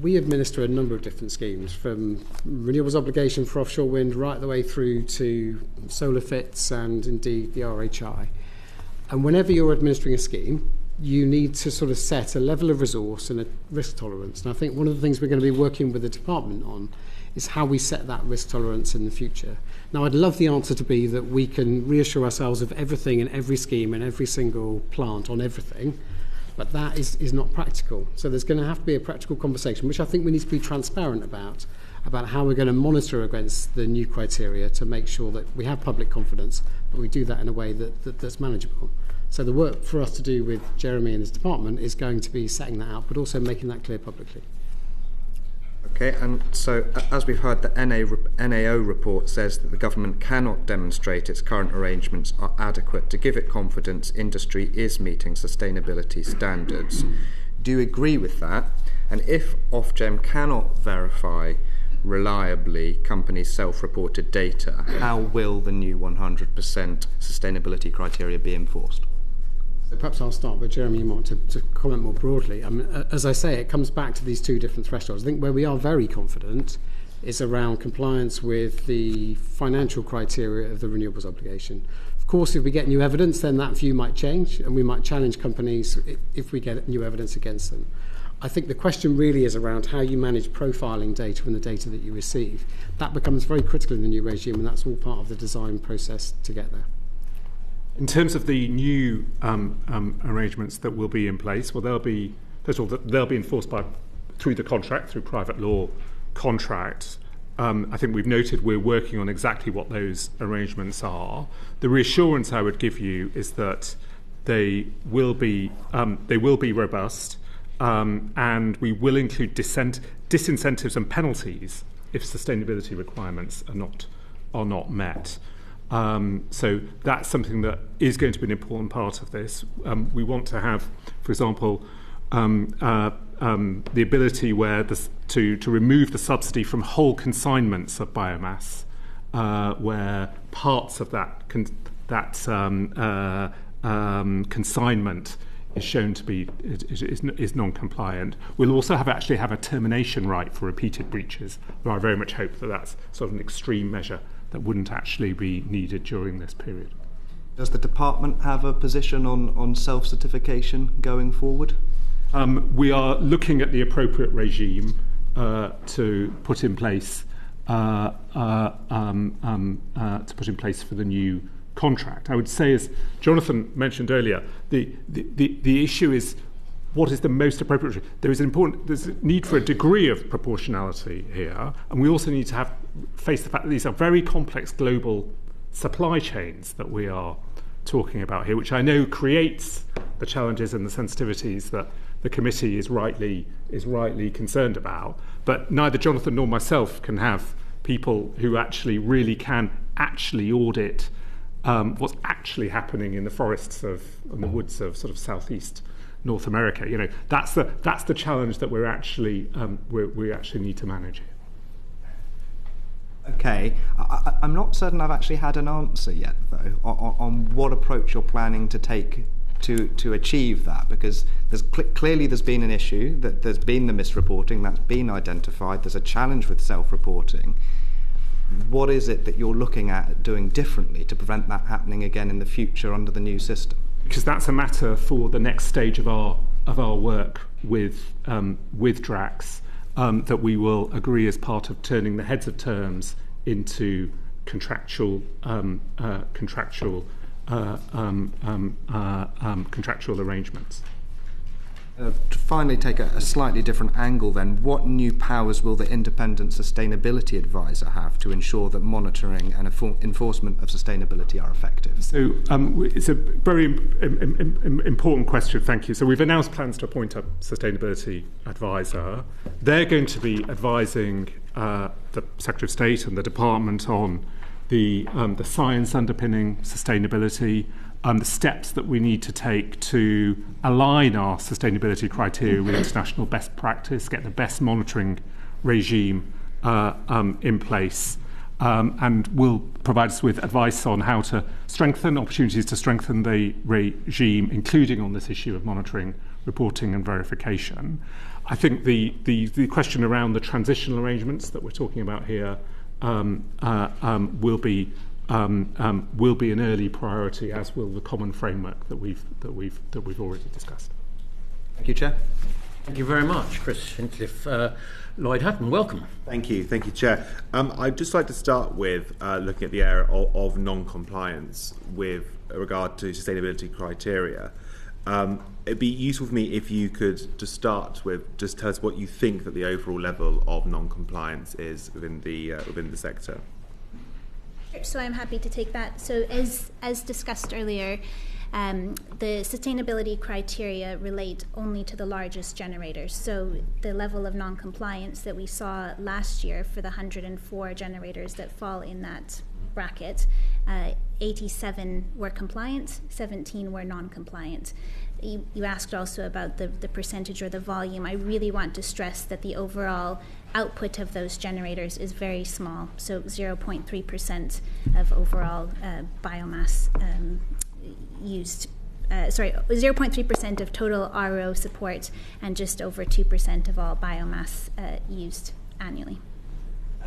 we administer a number of different schemes, from renewables obligation for offshore wind right the way through to solar fits and indeed the RHI. And whenever you're administering a scheme, you need to sort of set a level of resource and a risk tolerance. And I think one of the things we're going to be working with the department on is how we set that risk tolerance in the future. Now, I'd love the answer to be that we can reassure ourselves of everything in every scheme and every single plant on everything, but that is not practical. So there's going to have to be a practical conversation, which I think we need to be transparent about how we're going to monitor against the new criteria to make sure that we have public confidence, but we do that in a way that's manageable. So the work for us to do with Jeremy and his department is going to be setting that out, but also making that clear publicly. Okay, and so as we've heard, the NAO report says that the government cannot demonstrate its current arrangements are adequate to give it confidence industry is meeting sustainability standards. Do you agree with that? And if Ofgem cannot verify reliably companies' self-reported data, how will the new 100% sustainability criteria be enforced? So perhaps I'll start, but Jeremy, you want to comment more broadly. I mean, as I say, it comes back to these two different thresholds. I think where we are very confident is around compliance with the financial criteria of the renewables obligation. Of course, if we get new evidence, then that view might change, and we might challenge companies if we get new evidence against them. I think the question really is around how you manage profiling data and the data that you receive. That becomes very critical in the new regime, and that's all part of the design process to get there. In terms of the new arrangements that will be in place, well, they'll be enforced through the contract, through private law contracts. I think we've noted we're working on exactly what those arrangements are. The reassurance I would give you is that they will be robust, and we will include disincentives and penalties if sustainability requirements are not met. So that's something that is going to be an important part of this. We want to have, for example, the ability to remove the subsidy from whole consignments of biomass, where parts of that consignment is shown to be is non-compliant. We'll also have a termination right for repeated breaches. But I very much hope that that's sort of an extreme measure that wouldn't actually be needed during this period. Does the department have a position on self-certification going forward? We are looking at the appropriate regime to put in place for the new contract. I would say, as Jonathan mentioned earlier, the issue is what is the most appropriate. There's a need for a degree of proportionality here, and we also need to face the fact that these are very complex global supply chains that we are talking about here, which I know creates the challenges and the sensitivities that the committee is rightly concerned about. But neither Jonathan nor myself can have people who actually really can audit what's actually happening in the forests and the woods of sort of southeast North America. You know, that's the challenge that we actually need to manage here. Okay, I'm not certain I've actually had an answer yet, though, on what approach you're planning to take to achieve that, because clearly there's been an issue, that there's been the misreporting, that's been identified, there's a challenge with self-reporting. What is it that you're looking at doing differently to prevent that happening again in the future under the new system? Because that's a matter for the next stage of our work with DRAX, that we will agree as part of turning the heads of terms into contractual arrangements. To finally take a slightly different angle then, what new powers will the independent sustainability advisor have to ensure that monitoring and enforcement of sustainability are effective? So it's a very important question, thank you. So we've announced plans to appoint a sustainability advisor. They're going to be advising the Secretary of State and the department on the science underpinning sustainability, the steps that we need to take to align our sustainability criteria with international best practice, get the best monitoring regime in place, and will provide us with advice on how to opportunities to strengthen the regime, including on this issue of monitoring, reporting and verification. I think the question around the transitional arrangements that we're talking about here will be an early priority, as will the common framework that we've already discussed. Thank you, Chair. Thank you very much, Chris Hincliffe. Lloyd Hutton, welcome. Thank you, Chair. I'd just like to start with looking at the area of non-compliance with regard to sustainability criteria. It'd be useful for me if you could just start with just tell us what you think that the overall level of non-compliance is within the sector. So I'm happy to take that. So as discussed earlier, the sustainability criteria relate only to the largest generators. So the level of non-compliance that we saw last year for the 104 generators that fall in that bracket, 87 were compliant, 17 were non-compliant. You asked also about the percentage or the volume. I really want to stress that the overall output of those generators is very small, so 0.3% of overall biomass used. 0.3% of total RO support and just over 2% of all biomass used annually.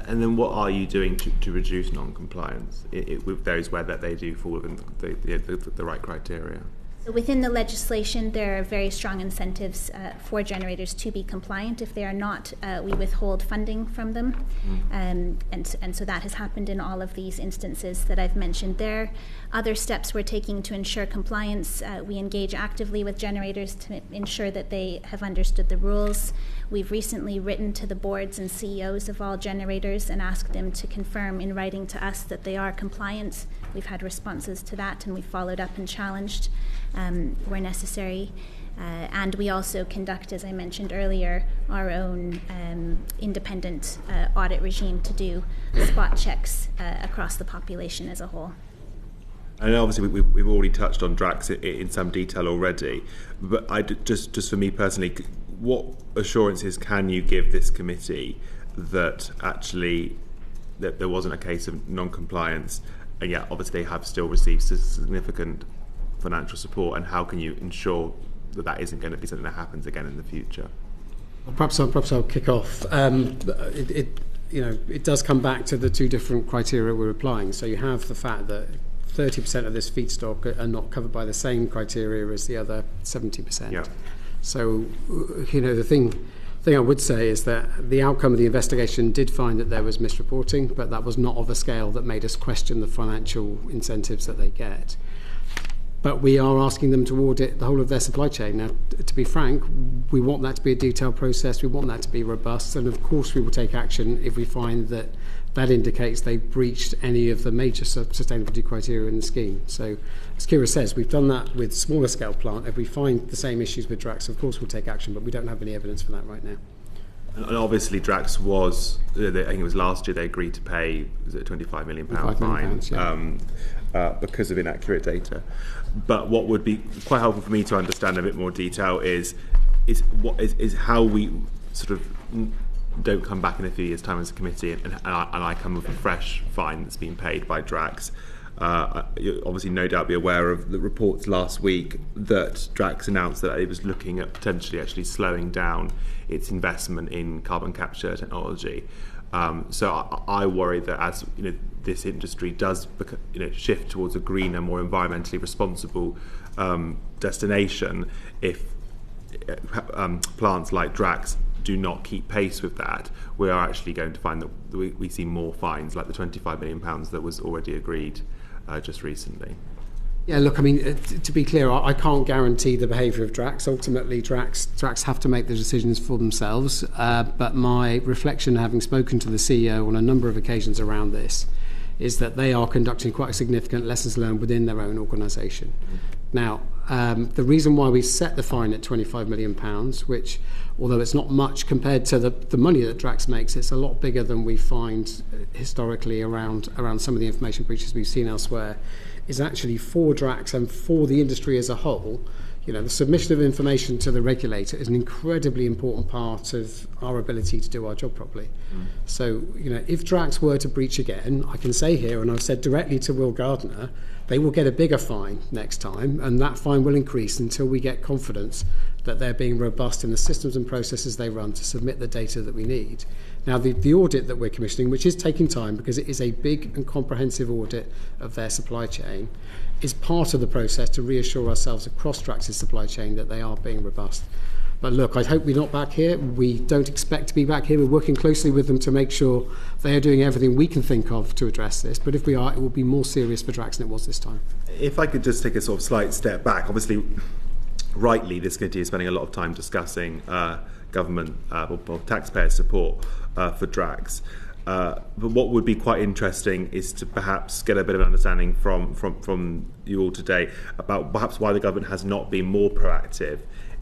And then what are you doing to reduce non-compliance with those where that they do fall within the right criteria? So within the legislation, there are very strong incentives for generators to be compliant. If they are not, we withhold funding from them. And so that has happened in all of these instances that I've mentioned there. Other steps we're taking to ensure compliance, we engage actively with generators to ensure that they have understood the rules. We've recently written to the boards and CEOs of all generators and asked them to confirm in writing to us that they are compliant. We've had responses to that, and we've followed up and challenged where necessary. And we also conduct, as I mentioned earlier, our own independent audit regime to do spot checks across the population as a whole. And obviously we've already touched on Drax in some detail already, but just for me personally, what assurances can you give this committee that actually that there wasn't a case of non-compliance, and yet obviously they have still received significant financial support, and how can you ensure that that isn't going to be something that happens again in the future? Well, perhaps I'll kick off. It does come back to the two different criteria we're applying. So you have the fact that 30% of this feedstock are not covered by the same criteria as the other 70%. Yeah. So, the thing I would say is that the outcome of the investigation did find that there was misreporting, but that was not of a scale that made us question the financial incentives that they get. But we are asking them to audit the whole of their supply chain. Now, to be frank, we want that to be a detailed process. We want that to be robust. And of course, we will take action if we find that that indicates they breached any of the major sustainability criteria in the scheme. So, as Kiera says, we've done that with smaller scale plant. If we find the same issues with Drax, of course we'll take action, but we don't have any evidence for that right now. And obviously Drax was, I think it was last year, they agreed to pay, was it a £25 million fine because of inaccurate data. But what would be quite helpful for me to understand in a bit more detail is how we sort of don't come back in a few years' time as a committee and I come with a fresh fine that's been paid by Drax. You'll obviously no doubt be aware of the reports last week that Drax announced that it was looking at potentially actually slowing down its investment in carbon capture technology. So I worry that as this industry does shift towards a greener, more environmentally responsible destination, if plants like Drax do not keep pace with that, we are actually going to find that we see more fines like the £25 million that was already agreed just recently. Yeah, look, I mean, to be clear, I can't guarantee the behaviour of Drax. Ultimately, Drax have to make the decisions for themselves. But my reflection, having spoken to the CEO on a number of occasions around this, is that they are conducting quite a significant lessons learned within their own organisation. Now, the reason why we set the fine at £25 million, which, although it's not much compared to the money that Drax makes, it's a lot bigger than we find historically around some of the information breaches we've seen elsewhere, is actually for Drax and for the industry as a whole. The submission of information to the regulator is an incredibly important part of our ability to do our job properly. So, if Drax were to breach again, I can say here, and I've said directly to Will Gardner, they will get a bigger fine next time, and that fine will increase until we get confidence that they're being robust in the systems and processes they run to submit the data that we need. Now, the audit that we're commissioning, which is taking time because it is a big and comprehensive audit of their supply chain, is part of the process to reassure ourselves across Drax's supply chain that they are being robust. But look, I hope we're not back here. We don't expect to be back here. We're working closely with them to make sure they are doing everything we can think of to address this. But if we are, it will be more serious for Drax than it was this time. If I could just take a sort of slight step back, obviously, rightly, this committee is spending a lot of time discussing government or taxpayer support for Drax. But what would be quite interesting is to perhaps get a bit of understanding from you all today about perhaps why the government has not been more proactive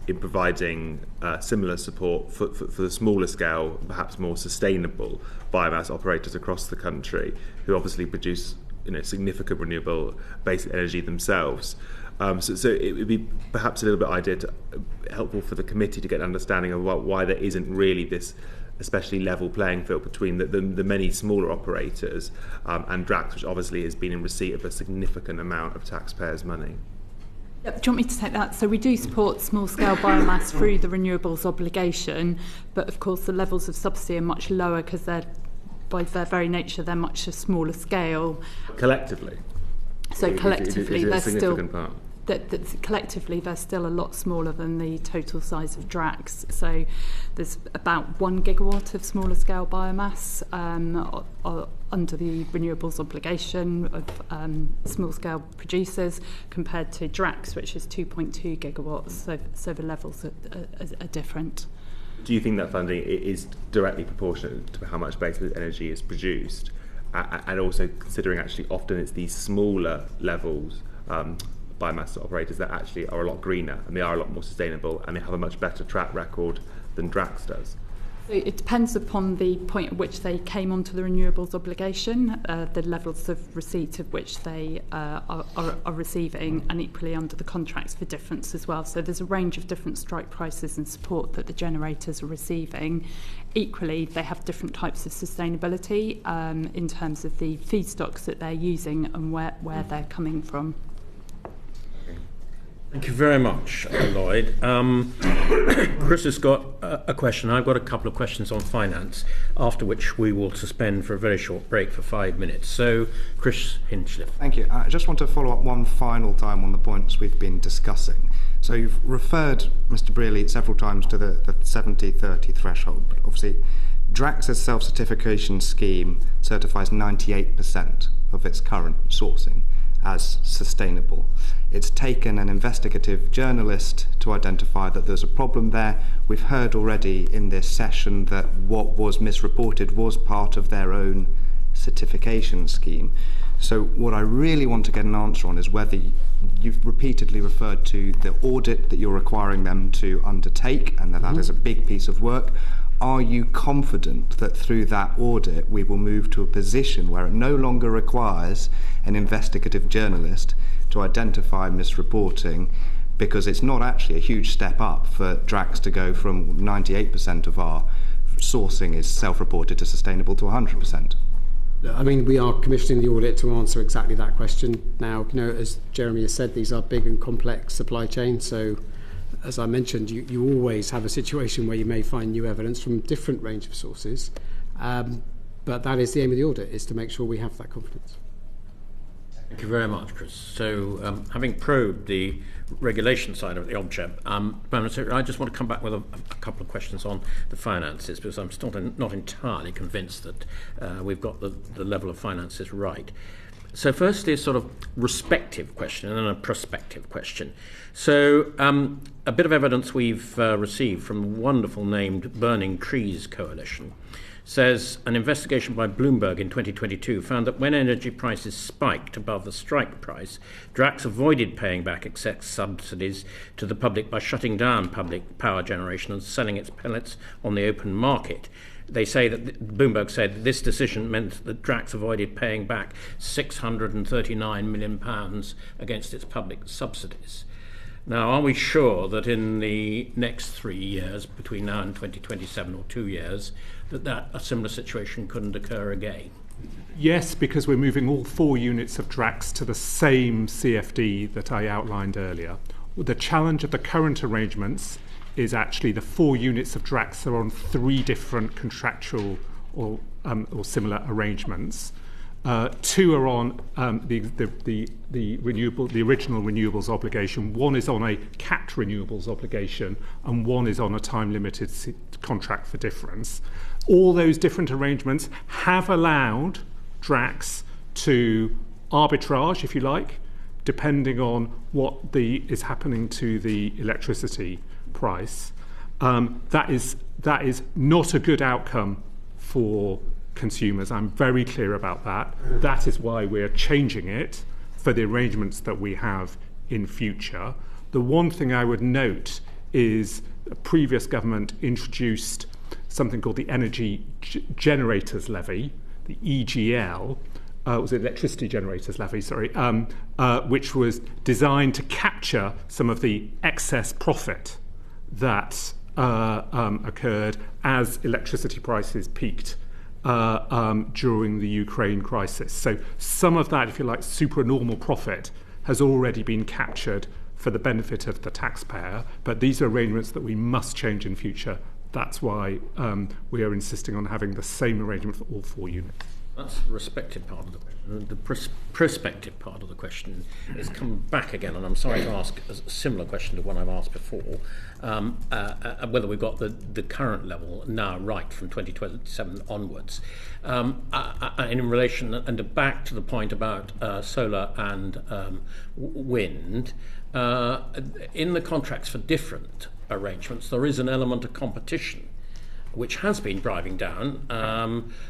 in providing similar support for the smaller scale, perhaps more sustainable biomass operators across the country who obviously produce significant renewable basic energy themselves. So it would be perhaps a little bit helpful for the committee to get an understanding of why there isn't really this especially level playing field between the many smaller operators and Drax, which obviously has been in receipt of a significant amount of taxpayers' money. Yep, do you want me to take that? So we do support small-scale biomass through the renewables obligation, but of course the levels of subsidy are much lower because they're, by their very nature, they're much a smaller scale. Collectively? So collectively, they're still... Part? Collectively, they're still a lot smaller than the total size of Drax. So there's about 1 gigawatt of smaller scale biomass under the renewables obligation of small scale producers compared to Drax, which is 2.2 gigawatts. So the levels are different. Do you think that funding is directly proportionate to how much base energy is produced? And also considering actually often it's these smaller levels biomass operators that actually are a lot greener and they are a lot more sustainable and they have a much better track record than Drax does. So it depends upon the point at which they came onto the renewables obligation, the levels of receipt of which they are receiving, and equally under the contracts for difference as well. So there's a range of different strike prices and support that the generators are receiving. Equally, they have different types of sustainability in terms of the feedstocks that they're using and where they're coming from. Thank you very much, Lloyd. Chris has got a question. I've got a couple of questions on finance, after which we will suspend for a very short break for 5 minutes. So, Chris Hinchliffe. Thank you. I just want to follow up one final time on the points we've been discussing. So you've referred, Mr. Brearley, several times to the 70-30 threshold. But obviously, Drax's self-certification scheme certifies 98% of its current sourcing as sustainable. It's taken an investigative journalist to identify that there's a problem there. We've heard already in this session that what was misreported was part of their own certification scheme. So what I really want to get an answer on is whether you've repeatedly referred to the audit that you're requiring them to undertake, and that is a big piece of work. Are you confident that through that audit we will move to a position where it no longer requires an investigative journalist to identify misreporting, because it's not actually a huge step up for Drax to go from 98% of our sourcing is self-reported to sustainable to 100%? I mean, we are commissioning the audit to answer exactly that question now. You know, as Jeremy has said, these are big and complex supply chains, so as I mentioned, you always have a situation where you may find new evidence from a different range of sources, but that is the aim of the audit, is to make sure we have that confidence. Thank you very much, Chris. So, having probed the regulation side of the Ofgem, I just want to come back with a couple of questions on the finances, because I'm still not entirely convinced that we've got the level of finances right. So firstly, a sort of respective question and then a prospective question. So a bit of evidence we've received from the wonderful named Burning Trees Coalition says an investigation by Bloomberg in 2022 found that when energy prices spiked above the strike price, Drax avoided paying back excess subsidies to the public by shutting down public power generation and selling its pellets on the open market. They say that Bloomberg said that this decision meant that Drax avoided paying back £639 million against its public subsidies. Now, are we sure that in the next 3 years, between now and 2027 or 2 years, that a similar situation couldn't occur again? Yes, because we're moving all 4 units of Drax to the same CFD that I outlined earlier. The challenge of the current arrangements is actually the 4 units of Drax are on 3 different contractual or similar arrangements. 2 are on the original renewables obligation. 1 is on a capped renewables obligation, and 1 is on a time-limited contract for difference. All those different arrangements have allowed Drax to arbitrage, if you like, depending on what is happening to the electricity price. That is not a good outcome for consumers. I'm very clear about that. That is why we're changing it for the arrangements that we have in future. The one thing I would note is a previous government introduced something called the Energy Generators Levy, the EGL, was it electricity generators levy, sorry, which was designed to capture some of the excess profit that occurred as electricity prices peaked during the Ukraine crisis. So some of that, if you like, supernormal profit has already been captured for the benefit of the taxpayer, but these are arrangements that we must change in future. That's why we are insisting on having the same arrangement for all 4 units. That's the respective part of the question. The prospective part of the question is come back again, and I'm sorry to ask a similar question to one I've asked before, whether we've got the current level now right from 2027 onwards. In relation, and back to the point about solar and wind, in the contracts for different arrangements, there is an element of competition which has been driving down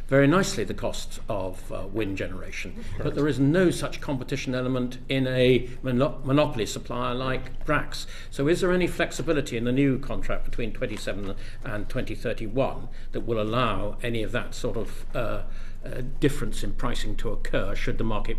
very nicely the cost of wind generation. Correct. But there is no such competition element in a monopoly supplier like Drax. So is there any flexibility in the new contract between 27 and 2031 that will allow any of that sort of difference in pricing to occur should the market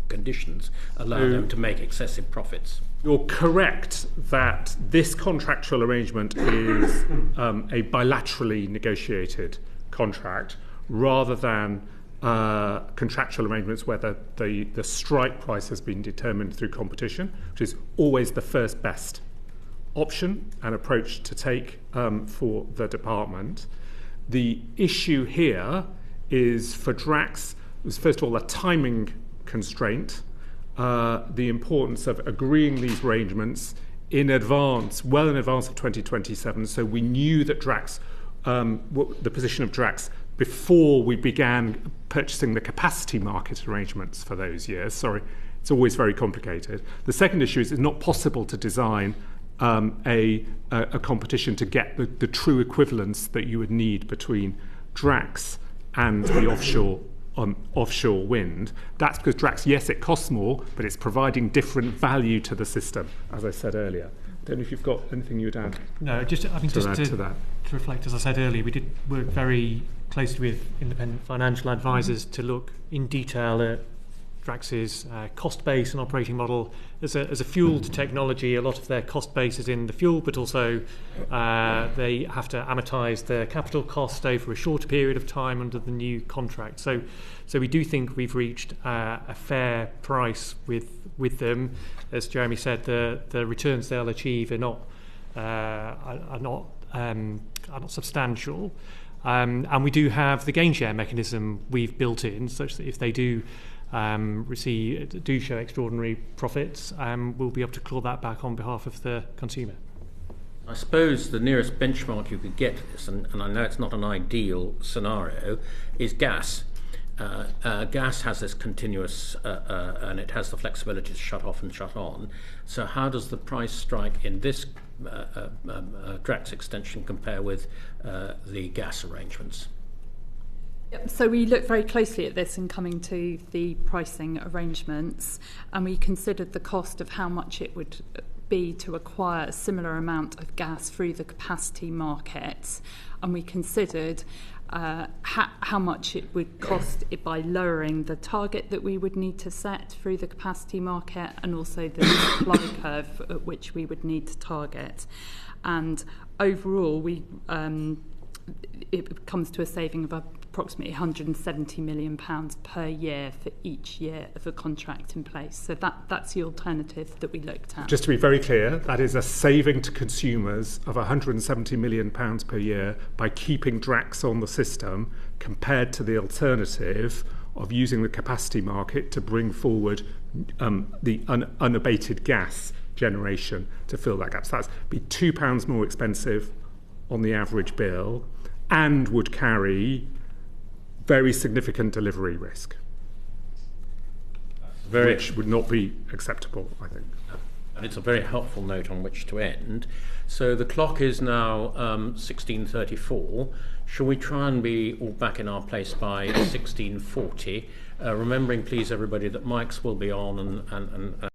conditions allow them to make excessive profits? You're correct that this contractual arrangement is a bilaterally negotiated contract rather than contractual arrangements where the strike price has been determined through competition, which is always the first best option and approach to take for the department. The issue here is for Drax was first of all a timing constraint, the importance of agreeing these arrangements in advance, well in advance of 2027, so we knew that Drax, the position of Drax before we began purchasing the capacity market arrangements for those years. Sorry, it's always very complicated. The second issue is it's not possible to design a competition to get the true equivalence that you would need between Drax and the offshore wind. That's because Drax, yes, it costs more, but it's providing different value to the system, as I said earlier. I don't know if you've got anything you would add. No, just I mean, to to that. To reflect, as I said earlier, we did work very closely with independent financial advisors to look in detail at Drax's cost base and operating model. As a fuel to technology, a lot of their cost base is in the fuel, but also they have to amortise their capital cost over a shorter period of time under the new contract. So we do think we've reached a fair price with them. As Jeremy said, the returns they'll achieve are not substantial. And we do have the gain share mechanism we've built in, such that if they do show extraordinary profits, we'll be able to claw that back on behalf of the consumer. I suppose the nearest benchmark you could get to this, and I know it's not an ideal scenario, is gas. Gas has this continuous, and it has the flexibility to shut off and shut on. So how does the price strike in this Drax extension compare with the gas arrangements? So we looked very closely at this in coming to the pricing arrangements, and we considered the cost of how much it would be to acquire a similar amount of gas through the capacity market, and we considered how much it would cost it by lowering the target that we would need to set through the capacity market, and also the supply curve at which we would need to target. And overall, it comes to a saving of approximately £170 million per year for each year of a contract in place. So that's the alternative that we looked at. Just to be very clear, that is a saving to consumers of £170 million per year by keeping Drax on the system, compared to the alternative of using the capacity market to bring forward the unabated gas generation to fill that gap. So that's be £2 more expensive on the average bill, and would carry very significant delivery risk, which would not be acceptable, I think. And it's a very helpful note on which to end. So the clock is now 16:34. Shall we try and be all back in our place by 16:40? Remembering, please, everybody, that mics will be on and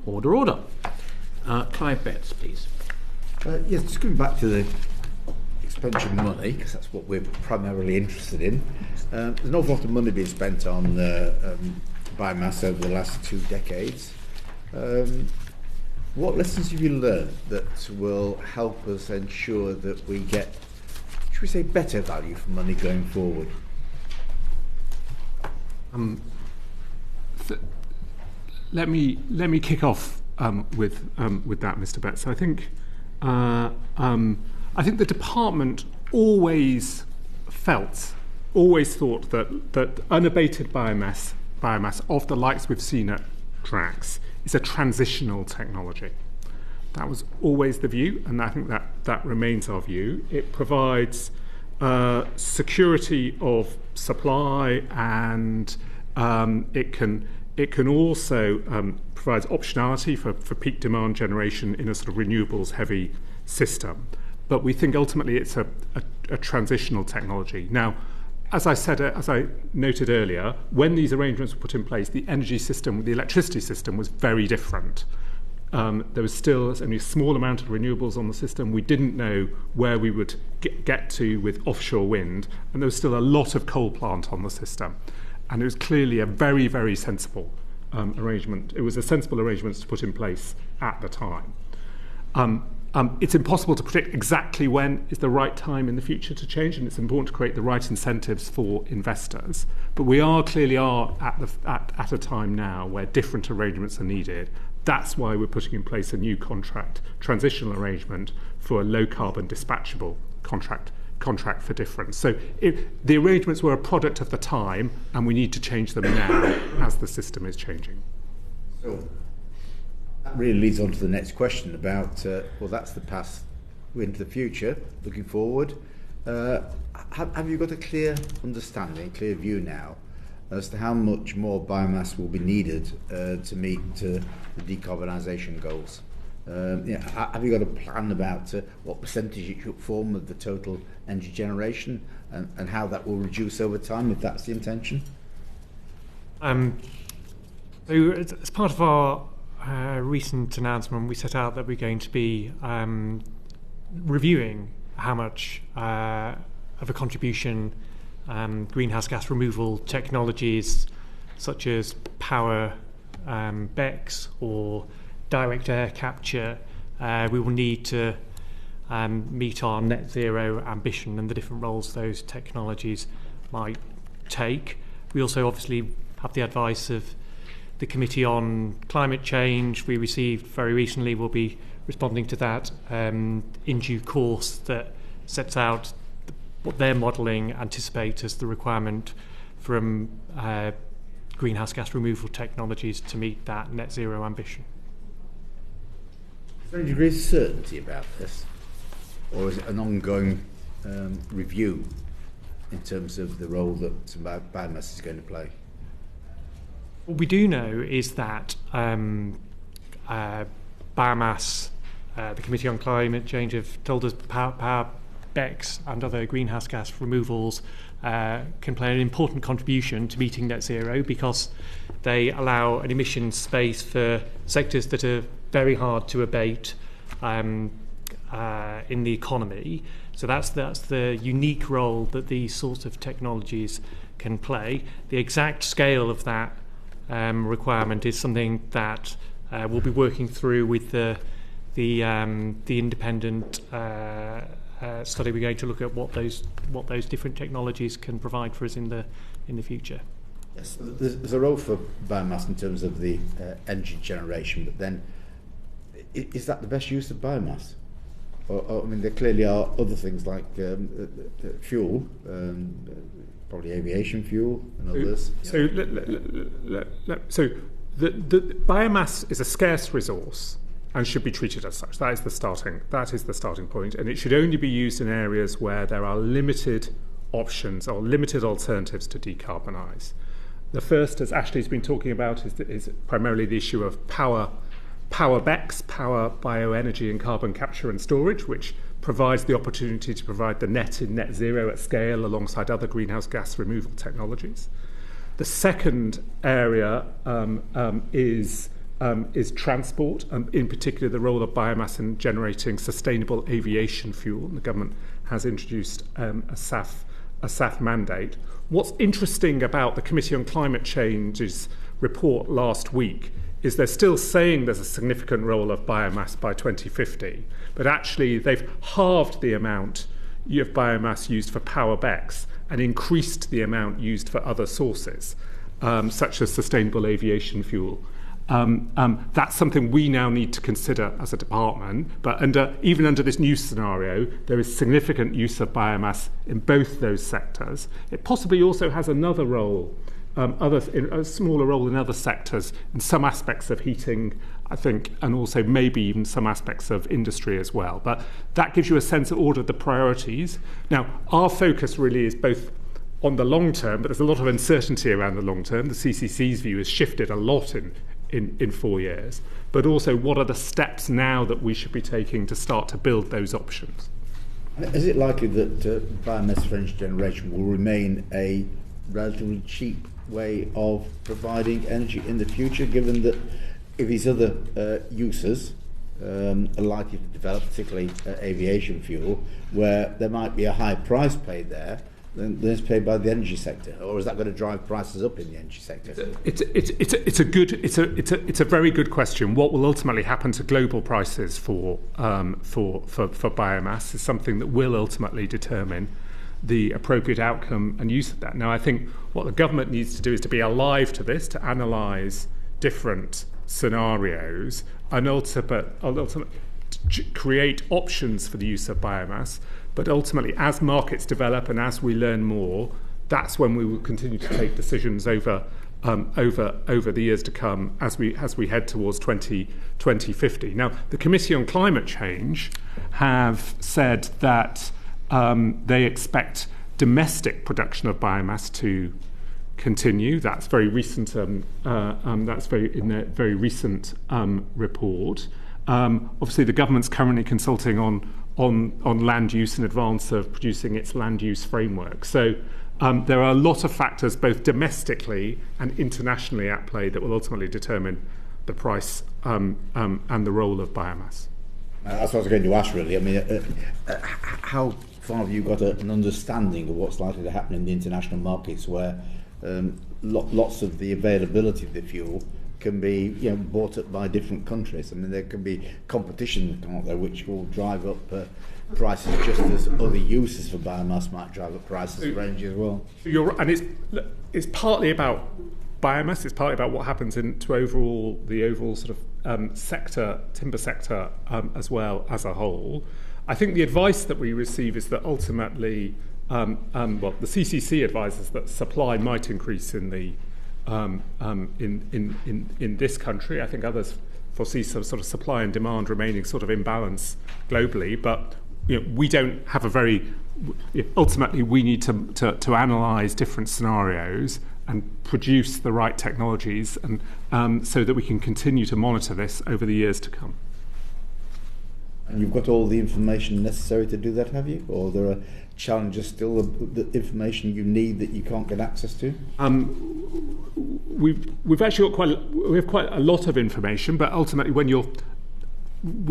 Order. Clive Betts, please. Yes, just going back to the expenditure of money, because that's what we're primarily interested in. There's an awful lot of money being spent on biomass over the last 2 decades. What lessons have you learned that will help us ensure that we get, should we say, better value for money going forward? Let me kick off with that, Mr. Betts. I think the department always thought that unabated biomass of the likes we've seen at Drax is a transitional technology. That was always the view, and I think that remains our view. It provides security of supply, and it can also provide optionality for peak demand generation in a sort of renewables heavy system. But we think ultimately it's a transitional technology. Now, as I noted earlier, when these arrangements were put in place, the energy system, the electricity system, was very different. There was still only a small amount of renewables on the system. We didn't know where we would get to with offshore wind, and there was still a lot of coal plant on the system. And it was clearly a very, very sensible arrangement. It was a sensible arrangement to put in place at the time. It's impossible to predict exactly when is the right time in the future to change, and it's important to create the right incentives for investors. But we clearly are at a time now where different arrangements are needed. That's why we're putting in place a new transitional arrangement for a low-carbon dispatchable contract for difference. So the arrangements were a product of the time, and we need to change them now as the system is changing. So that really leads on to the next question about, that's the past, we're into the future, looking forward. Have you got a clear understanding, clear view now as to how much more biomass will be needed to meet the decarbonisation goals? Have you got a plan about what percentage it should form of the total energy generation and how that will reduce over time, if that's the intention? So as part of our recent announcement, we set out that we're going to be reviewing how much of a contribution greenhouse gas removal technologies such as power BECCS or direct air capture we will need to meet our net zero ambition and the different roles those technologies might take. We also obviously have the advice of the Committee on Climate Change we received very recently. We'll be responding to that in due course, that sets out what their modelling anticipates as the requirement from greenhouse gas removal technologies to meet that net zero ambition. Is there any degree of certainty about this, or is it an ongoing review in terms of the role that biomass is going to play? What we do know is that biomass, the Committee on Climate Change have told us power BECCS and other greenhouse gas removals can play an important contribution to meeting net zero, because they allow an emission space for sectors that are very hard to abate in the economy. So that's the unique role that these sorts of technologies can play. The exact scale of that requirement is something that we'll be working through with the independent study. We're going to look at what those different technologies can provide for us in the future. Yes, there's a role for biomass in terms of the energy generation, but then is that the best use of biomass? Or I mean, there clearly are other things like fuel, probably aviation fuel and others. So the biomass is a scarce resource and should be treated as such. That is the starting point, and it should only be used in areas where there are limited options or limited alternatives to decarbonise. The first, as Ashley's been talking about, is primarily the issue of power BECCS, power, bioenergy and carbon capture and storage, which provides the opportunity to provide the net in net zero at scale alongside other greenhouse gas removal technologies. The second area is is transport, in particular the role of biomass in generating sustainable aviation fuel. The government has introduced a SAF mandate. What's interesting about the Committee on Climate Change's report last week is they're still saying there's a significant role of biomass by 2050, but actually they've halved the amount of biomass used for power BECCS and increased the amount used for other sources, such as sustainable aviation fuel. That's something we now need to consider as a department, but even under this new scenario, there is significant use of biomass in both those sectors. It possibly also has another role, a smaller role in other sectors, in some aspects of heating, I think, and also maybe even some aspects of industry as well. But that gives you a sense of order of the priorities. Now, our focus really is both on the long term, but there's a lot of uncertainty around the long term. The CCC's view has shifted a lot in 4 years, but also what are the steps now that we should be taking to start to build those options? Is it likely that biomass for energy generation will remain a relatively cheap way of providing energy in the future, given that if these other uses are likely to develop, particularly aviation fuel, where there might be a high price paid there, then it's paid by the energy sector, or is that going to drive prices up in the energy sector? It's a very good question. What will ultimately happen to global prices for biomass is something that will ultimately determine the appropriate outcome and use of that. Now, I think what the government needs to do is to be alive to this, to analyse different scenarios, and ultimately create options for the use of biomass. But ultimately, as markets develop and as we learn more, that's when we will continue to take decisions over the years to come as we head towards 2050. Now, the Committee on Climate Change have said that they expect domestic production of biomass to continue. That's very recent. That's in their very recent report. Obviously, the government's currently consulting on land use in advance of producing its land use framework. So there are a lot of factors, both domestically and internationally, at play that will ultimately determine the price and the role of biomass. That's what I was going to ask, really. I mean, how far have you got an understanding of what's likely to happen in the international markets, where lots of the availability of the fuel can be bought up by different countries? I mean, there can be competition, can't there, which will drive up prices, just as other uses for biomass might drive up prices for energy as well. And it's partly about biomass. It's partly about what happens to the overall sort of timber sector as well as a whole. I think the advice that we receive is that ultimately, the CCC advises that supply might increase in the in this country. I think others foresee some sort of supply and demand remaining sort of in balance globally, but we don't have ultimately we need to analyse different scenarios and produce the right technologies, and so that we can continue to monitor this over the years to come. And you've got all the information necessary to do that, have you? Or there are challenges still, the information you need that you can't get access to? We've actually got quite a lot of information, but ultimately, we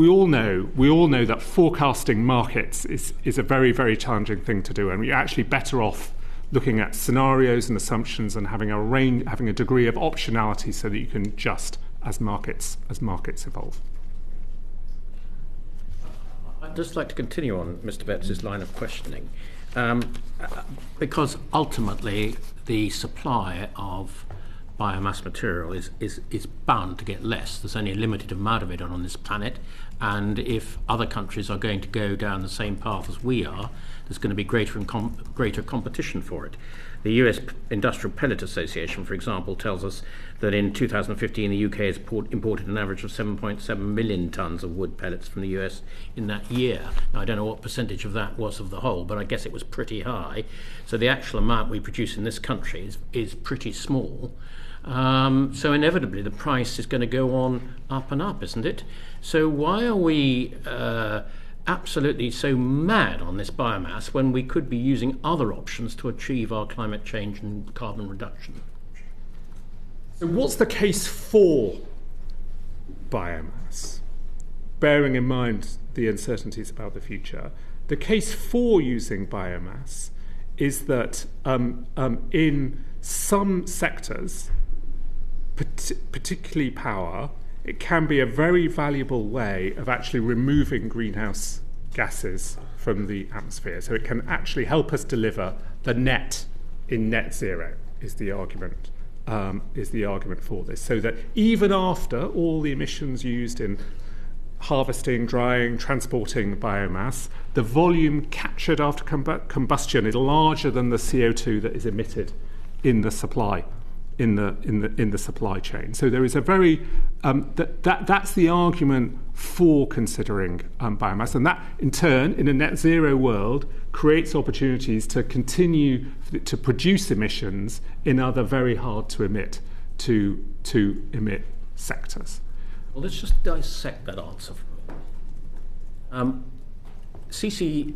all know that forecasting markets is a very, very challenging thing to do, and we're actually better off looking at scenarios and assumptions and having a degree of optionality so that you can adjust as markets evolve. I'd just like to continue on Mr. Betts' line of questioning, because ultimately the supply of biomass material is bound to get less. There's only a limited amount of it on this planet, and if other countries are going to go down the same path as we are, there's going to be greater competition for it. The US Industrial Pellet Association, for example, tells us that in 2015 the UK has imported an average of 7.7 million tonnes of wood pellets from the US in that year. Now, I don't know what percentage of that was of the whole, but I guess it was pretty high. So the actual amount we produce in this country is pretty small. So inevitably the price is going to go on up and up, isn't it? So why are we absolutely so mad on this biomass when we could be using other options to achieve our climate change and carbon reduction? So what's the case for biomass, bearing in mind the uncertainties about the future, the case for using biomass is that in some sectors, particularly power, it can be a very valuable way of actually removing greenhouse gases from the atmosphere. So it can actually help us deliver the net in net zero, is the argument for this. So that even after all the emissions used in harvesting, drying, transporting biomass, the volume captured after combustion is larger than the CO2 that is emitted in the supply in the supply chain. So there is a very that's the argument for considering biomass, and that in turn, in a net zero world, creates opportunities to continue to produce emissions in other very hard to emit sectors. Well, let's just dissect that answer for a moment. CCS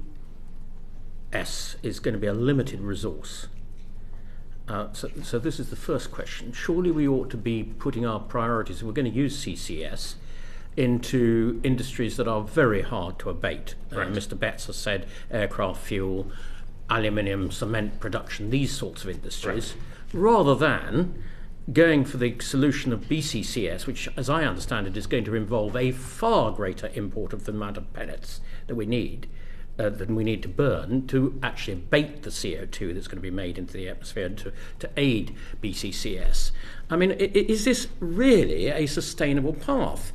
is going to be a limited resource. So this is the first question. Surely we ought to be putting our priorities, if we're going to use CCS, into industries that are very hard to abate. Right. Mr. Betts has said aircraft fuel, aluminium, cement production, these sorts of industries, rather than going for the solution of BCCS, which, as I understand it, is going to involve a far greater import of the amount of pellets that we need than we need to burn to actually abate the CO2 that's going to be made into the atmosphere and to aid BCCS. I mean, is this really a sustainable path?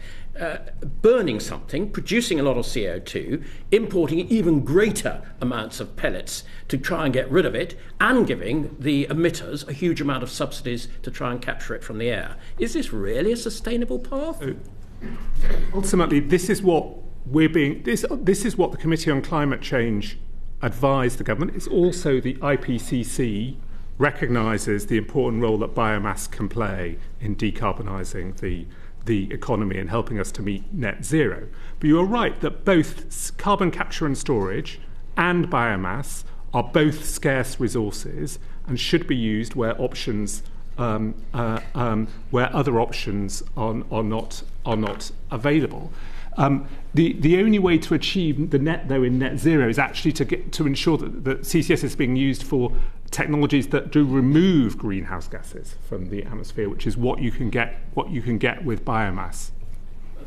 Burning something, producing a lot of CO2, importing even greater amounts of pellets to try and get rid of it, and giving the emitters a huge amount of subsidies to try and capture it from the air. Is this really a sustainable path? Ultimately, this is what this is what the Committee on Climate Change advised the government. It's also the IPCC recognises the important role that biomass can play in decarbonising the economy and helping us to meet net zero. But you are right that both carbon capture and storage and biomass are both scarce resources and should be used where options where other options are not available. The only way to achieve the net, though, in net zero is actually to ensure that CCS is being used for technologies that do remove greenhouse gases from the atmosphere, which is what you can get with biomass.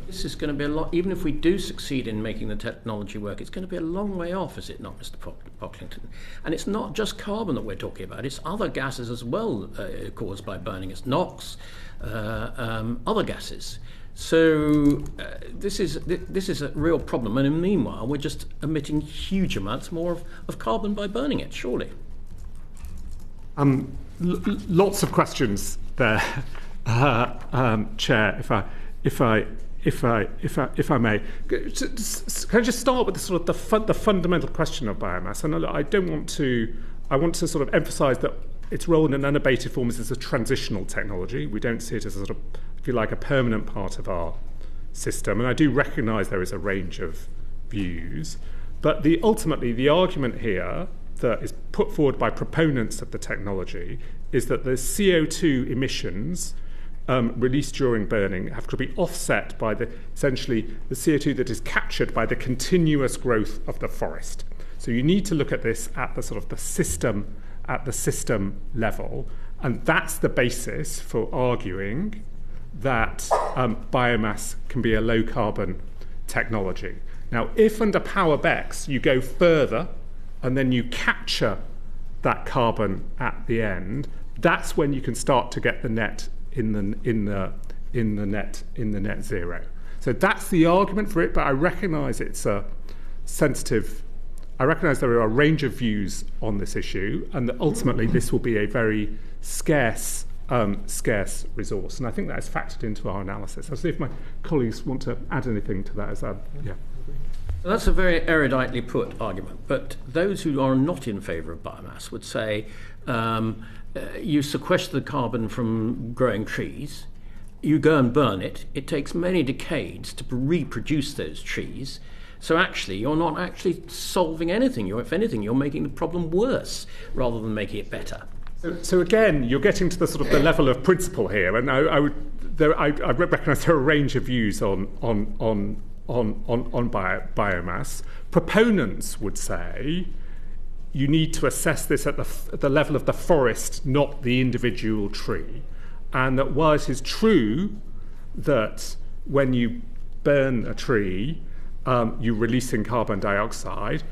This is going to be a lot. Even if we do succeed in making the technology work, it's going to be a long way off, is it not, Mr. Pocklington? And it's not just carbon that we're talking about; it's other gases as well caused by burning. It's NOx, other gases. So this is a real problem, and meanwhile we're just emitting huge amounts more of carbon by burning it. Surely. Lots of questions there, Chair. If I may, can I just start with the fundamental question of biomass? And I want to sort of emphasise that its role in an unabated form is as a transitional technology. We don't see it as a sort of, if you like, a permanent part of our system. And I do recognise there is a range of views, but ultimately the argument here that is put forward by proponents of the technology is that the CO2 emissions released during burning have to be offset by essentially the CO2 that is captured by the continuous growth of the forest. So you need to look at this at the system level, and that's the basis for arguing that biomass can be a low carbon technology. Now, if under Power BECCS you go further and then you capture that carbon at the end, that's when you can start to get the net in the net zero. So that's the argument for it, but I recognise it's a sensitive. I recognise there are a range of views on this issue, and that ultimately this will be a very scarce resource, and I think that is factored into our analysis. I'll see if my colleagues want to add anything to that. Yeah. Well, that's a very eruditely put argument, but those who are not in favour of biomass would say you sequester the carbon from growing trees, you go and burn it, it takes many decades to reproduce those trees, so actually you're not actually solving anything. If anything, you're making the problem worse rather than making it better. So again, you're getting to the sort of the level of principle here, and I would I recognise there are a range of views on biomass. Proponents would say you need to assess this at the level of the forest, not the individual tree, and that while it is true that when you burn a tree, you're releasing carbon dioxide,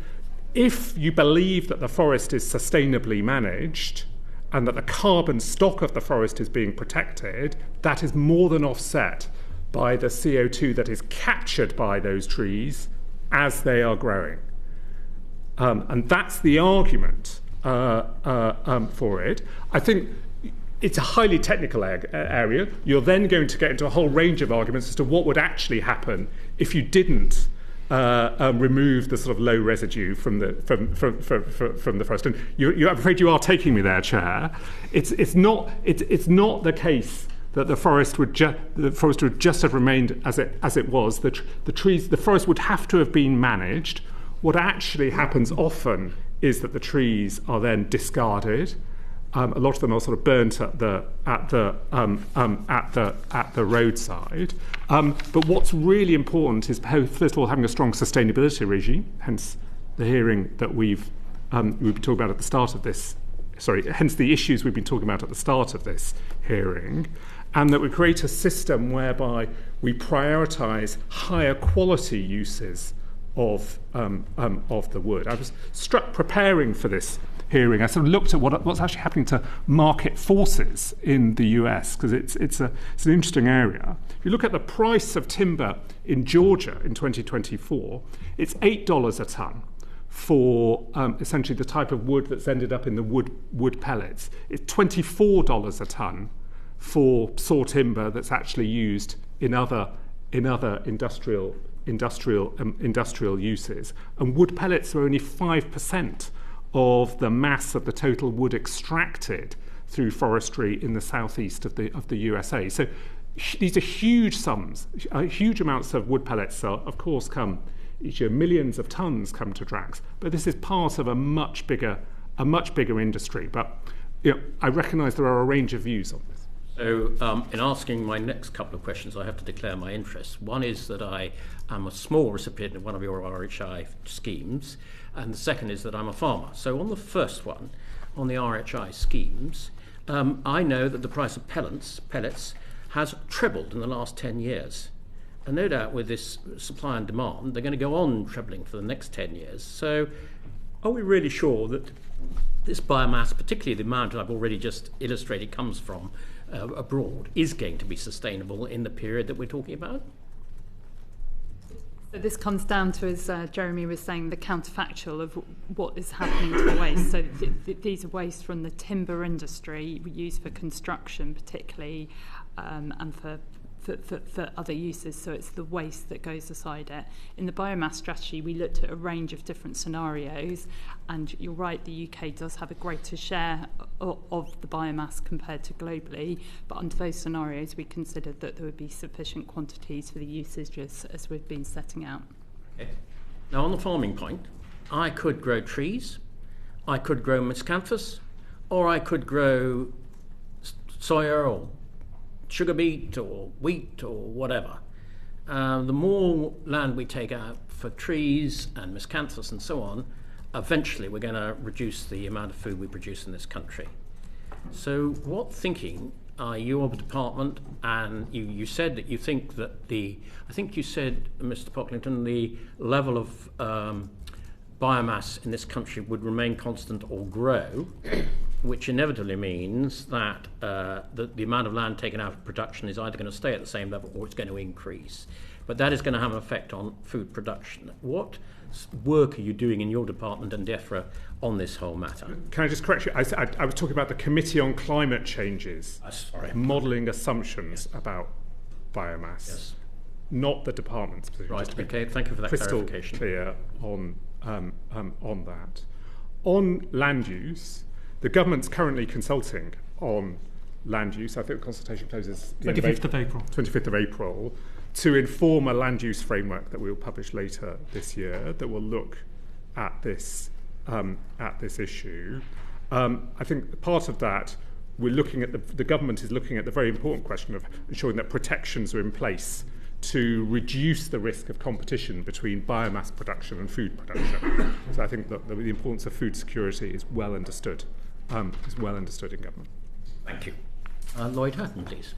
if you believe that the forest is sustainably managed and that the carbon stock of the forest is being protected, that is more than offset by the CO2 that is captured by those trees as they are growing. And that's the argument for it. I think it's a highly technical area. You're then going to get into a whole range of arguments as to what would actually happen if you didn't remove the sort of low residue from the forest. And I'm afraid you are taking me there, Chair. It's not the case that the forest would just have remained as it was. The forest would have to have been managed. What actually happens often is that the trees are then discarded. A lot of them are sort of burnt at the roadside. But what's really important is, first of all, having a strong sustainability regime. Hence, the hearing that we've been talking about at the start of this. Hence the issues we've been talking about at the start of this hearing, and that we create a system whereby we prioritise higher quality uses of the wood. I was struck preparing for this hearing. I sort of looked at what's actually happening to market forces in the US, because it's an interesting area. If you look at the price of timber in Georgia in 2024, it's $8 a tonne for essentially the type of wood that's ended up in the wood pellets. It's $24 a tonne for saw timber that's actually used in other industrial uses. And wood pellets are only 5% of the mass of the total wood extracted through forestry in the southeast of the USA. So these are huge sums. Huge amounts of wood pellets of course come each year. Millions of tonnes come to Drax, but this is part of a much bigger industry. But I recognise there are a range of views on this. So in asking my next couple of questions, I have to declare my interests. One is that I am a small recipient of one of your RHI schemes, and the second is that I'm a farmer. So on the first one, on the RHI schemes, I know that the price of pellets has trebled in the last 10 years. And no doubt with this supply and demand, they're going to go on trebling for the next 10 years. So are we really sure that this biomass, particularly the amount I've already just illustrated comes from abroad, is going to be sustainable in the period that we're talking about? So this comes down to, as Jeremy was saying, the counterfactual of what is happening to the waste. So these are waste from the timber industry used for construction particularly, and for other uses, so it's the waste that goes aside it. In the biomass strategy, we looked at a range of different scenarios, and you're right, the UK does have a greater share of the biomass compared to globally, but under those scenarios we considered that there would be sufficient quantities for the usages as we've been setting out. Okay. Now on the farming point, I could grow trees, I could grow miscanthus, or I could grow soya or sugar beet or wheat or whatever. The more land we take out for trees and miscanthus and so on, eventually we're going to reduce the amount of food we produce in this country. So what thinking are you of the department? And you said that you think that I think you said, Mr. Pocklington, the level of biomass in this country would remain constant or grow, which inevitably means that the amount of land taken out of production is either going to stay at the same level or it's going to increase. But that is going to have an effect on food production. What work are you doing in your department and DEFRA on this whole matter? Can I just correct you? I was talking about the Committee on Climate Change's modelling assumptions about biomass, yes, not the department's position. Right, okay, thank you for that clarification. Clear on that. On land use, the government's currently consulting on land use. I think the consultation closes 25th of April. 25th of April, to inform a land use framework that we will publish later this year that will look at this issue. I think part of that we're looking at the government is looking at the very important question of ensuring that protections are in place to reduce the risk of competition between biomass production and food production. So I think that the importance of food security is well understood in government. Thank you. Lloyd Houghton, please.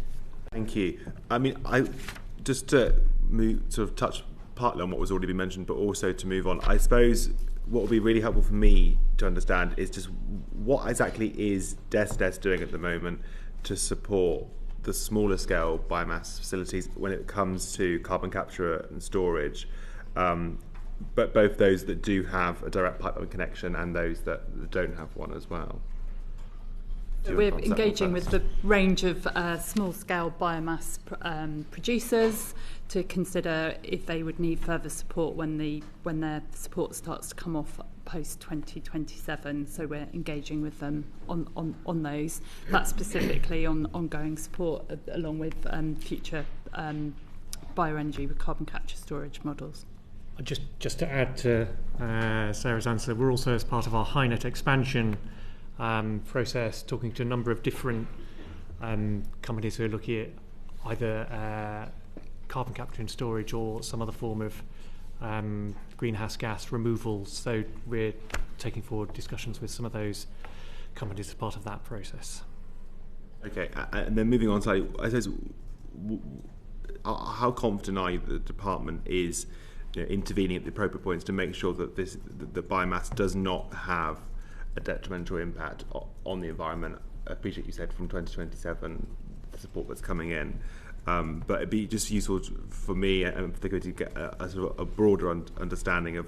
Thank you. I mean, I just to touch partly on what was already been mentioned, but also to move on. I suppose what would be really helpful for me to understand is just what exactly is DES doing at the moment to support the smaller scale biomass facilities when it comes to carbon capture and storage, but both those that do have a direct pipeline connection and those that don't have one as well. We're engaging with the range of small-scale biomass producers to consider if they would need further support when their support starts to come off post 2027. So we're engaging with them on those. That's specifically on ongoing support along with future bioenergy with carbon capture storage models. Just to add to Sarah's answer, we're also, as part of our HyNet expansion process, talking to a number of different companies who are looking at either carbon capture and storage or some other form of greenhouse gas removals. So we're taking forward discussions with some of those companies as part of that process. Okay, and then moving on, so I suppose, how confident are you that the department is intervening at the appropriate points to make sure that the biomass does not have a detrimental impact on the environment? I appreciate you said from 2027 the support that's coming in, but it'd be just useful for me and particularly to get a sort of a broader understanding of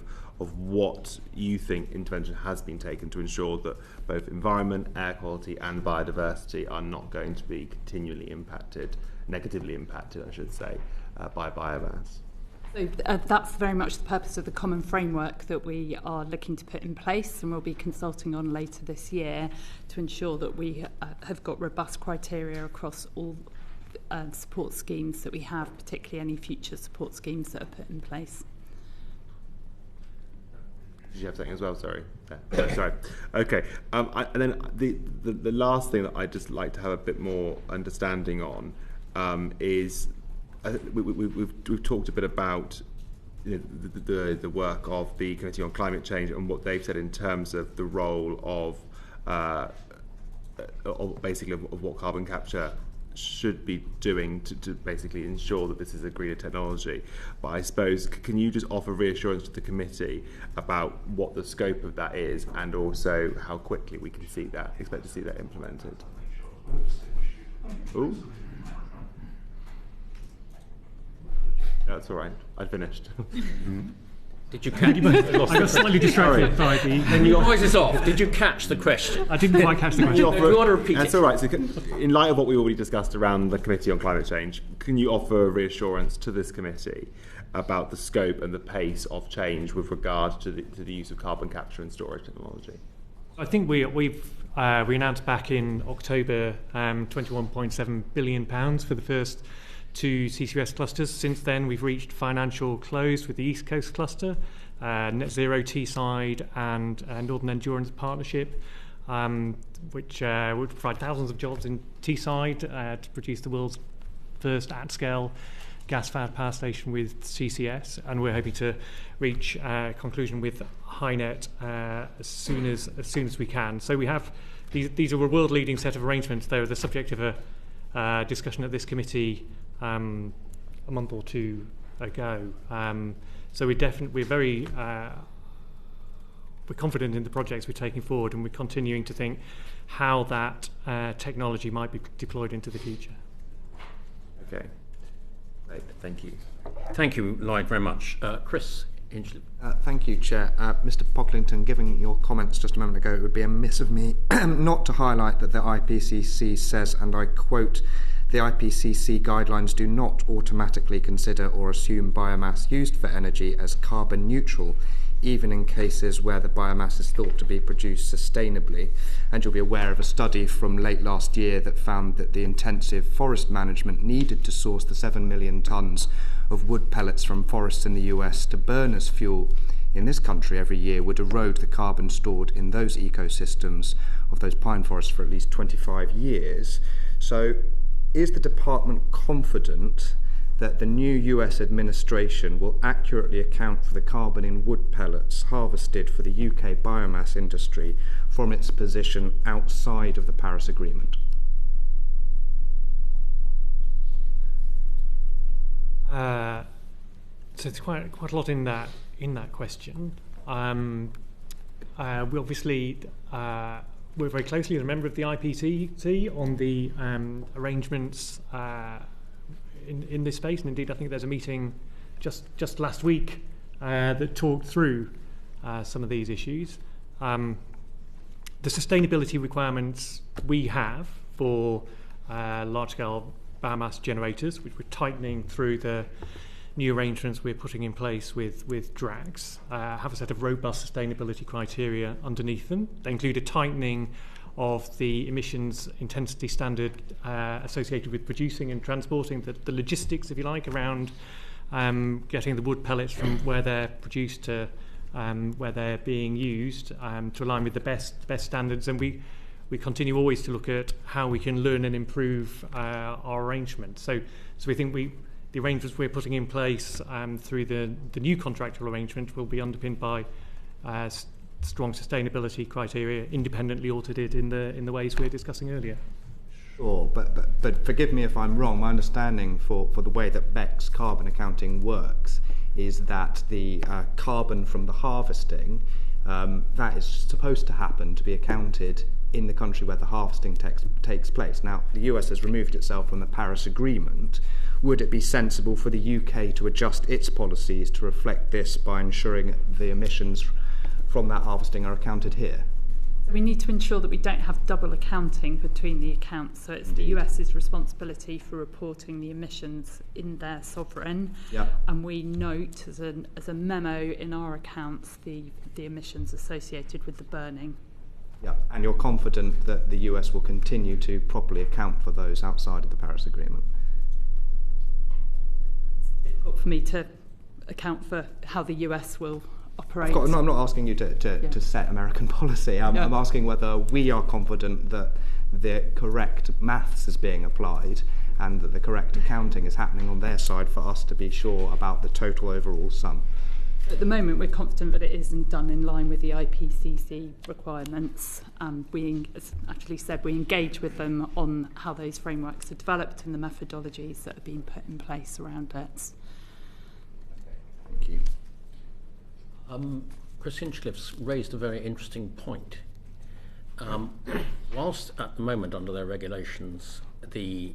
what you think intervention has been taken to ensure that both environment, air quality and biodiversity are not going to be negatively impacted, I should say, by biomass. So that's very much the purpose of the common framework that we are looking to put in place and we'll be consulting on later this year to ensure that we have got robust criteria across all support schemes that we have, particularly any future support schemes that are put in place. Did you have something as well? Sorry. Sorry. Okay. And then the last thing that I'd just like to have a bit more understanding on is we've talked a bit about the work of the Committee on Climate Change and what they've said in terms of the role of what carbon capture should be doing to basically ensure that this is a greener technology. But I suppose, can you just offer reassurance to the committee about what the scope of that is and also how quickly we can expect to see that implemented? Ooh. That's all right. I finished. Did you catch? I got slightly distracted by the. Then your voice is off. Did you catch the question? I didn't quite catch the question. If you want to repeat That's all right. So, in light of what we already discussed around the Committee on Climate Change, can you offer reassurance to this committee about the scope and the pace of change with regard to the use of carbon capture and storage technology? I think we announced back in October £21.7 billion for the first 2 CCUS clusters. Since then, we've reached financial close with the East Coast cluster, Net Zero Teesside and Northern Endurance Partnership, which would provide thousands of jobs in Teesside to produce the world's first at-scale gas-fired power station with CCS, and we're hoping to reach conclusion with HyNet as soon as we can. So we have these are a world-leading set of arrangements. They were the subject of a discussion at this committee a month or two ago. So we're very we're confident in the projects we're taking forward, and we're continuing to think how that technology might be deployed into the future. Okay. Right. Thank you. Thank you, Lloyd, very much. Chris Hinchley. Thank you, Chair. Mr. Pocklington, given your comments just a moment ago, it would be amiss of me not to highlight that the IPCC says, and I quote, "The IPCC guidelines do not automatically consider or assume biomass used for energy as carbon neutral, even in cases where the biomass is thought to be produced sustainably." And you'll be aware of a study from late last year that found that the intensive forest management needed to source the 7 million tonnes of wood pellets from forests in the US to burn as fuel in this country every year would erode the carbon stored in those ecosystems of those pine forests for at least 25 years. So is the department confident that the new US administration will accurately account for the carbon in wood pellets harvested for the UK biomass industry from its position outside of the Paris Agreement? So there's quite a lot in that question. We obviously work very closely as a member of the IPCC on the arrangements in this space, and indeed I think there's a meeting just last week that talked through some of these issues. The sustainability requirements we have for large-scale biomass generators, which we're tightening through the new arrangements we're putting in place with DRAGs, have a set of robust sustainability criteria underneath them. They include a tightening of the emissions intensity standard associated with producing and transporting, the logistics, if you like, around getting the wood pellets from where they're produced to where they're being used to align with the best standards. And we continue always to look at how we can learn and improve our arrangements. So we think the arrangements we're putting in place through the new contractual arrangement will be underpinned by strong sustainability criteria, independently audited in the ways we were discussing earlier. Sure, but forgive me if I'm wrong. My understanding for the way that BECS carbon accounting works is that the carbon from the harvesting, that is supposed to happen to be accounted in the country where the harvesting takes place. Now, the US has removed itself from the Paris Agreement. Would it be sensible for the UK to adjust its policies to reflect this by ensuring the emissions from that harvesting are accounted here? We need to ensure that we don't have double accounting between the accounts. So it's the US's responsibility for reporting the emissions in their sovereign. Yeah. And we note as a memo in our accounts the emissions associated with the burning. Yeah. And you're confident that the US will continue to properly account for those outside of the Paris Agreement? It's difficult for me to account for how the US will operate. No, I'm not asking you to set American policy. I'm asking whether we are confident that the correct maths is being applied and that the correct accounting is happening on their side for us to be sure about the total overall sum. At the moment, we're confident that it isn't done in line with the IPCC requirements. We, as actually said, we engage with them on how those frameworks are developed and the methodologies that are being put in place around it. Thank you. Chris Hinchcliffe's raised a very interesting point. Whilst at the moment under their regulations the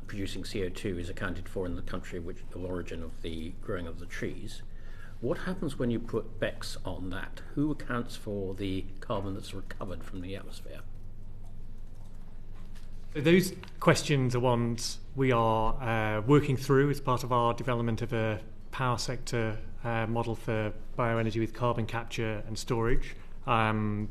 producing CO2 is accounted for in the country of origin of the growing of the trees, what happens when you put BECS on that? Who accounts for the carbon that's recovered from the atmosphere? So those questions are ones we are working through as part of our development of a power sector model for bioenergy with carbon capture and storage, and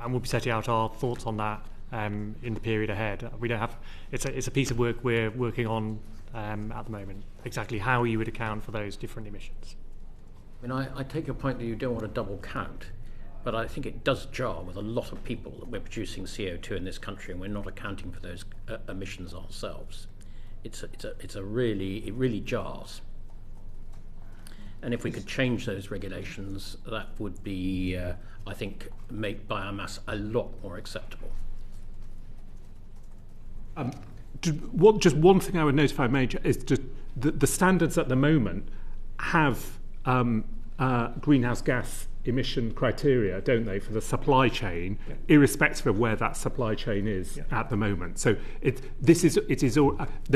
we'll be setting out our thoughts on that in the period ahead. We don't have it's a piece of work we're working on at the moment, exactly how you would account for those different emissions. I mean, I take your point that you don't want to double count, but I think it does jar with a lot of people that we're producing CO2 in this country and we're not accounting for those emissions ourselves. It really jars. And if we could change those regulations, that would be, I think, make biomass a lot more acceptable. Just one thing I would notify Major is just the standards at the moment have greenhouse gas emission criteria, don't they, for the supply chain, irrespective of where that supply chain is at the moment. So there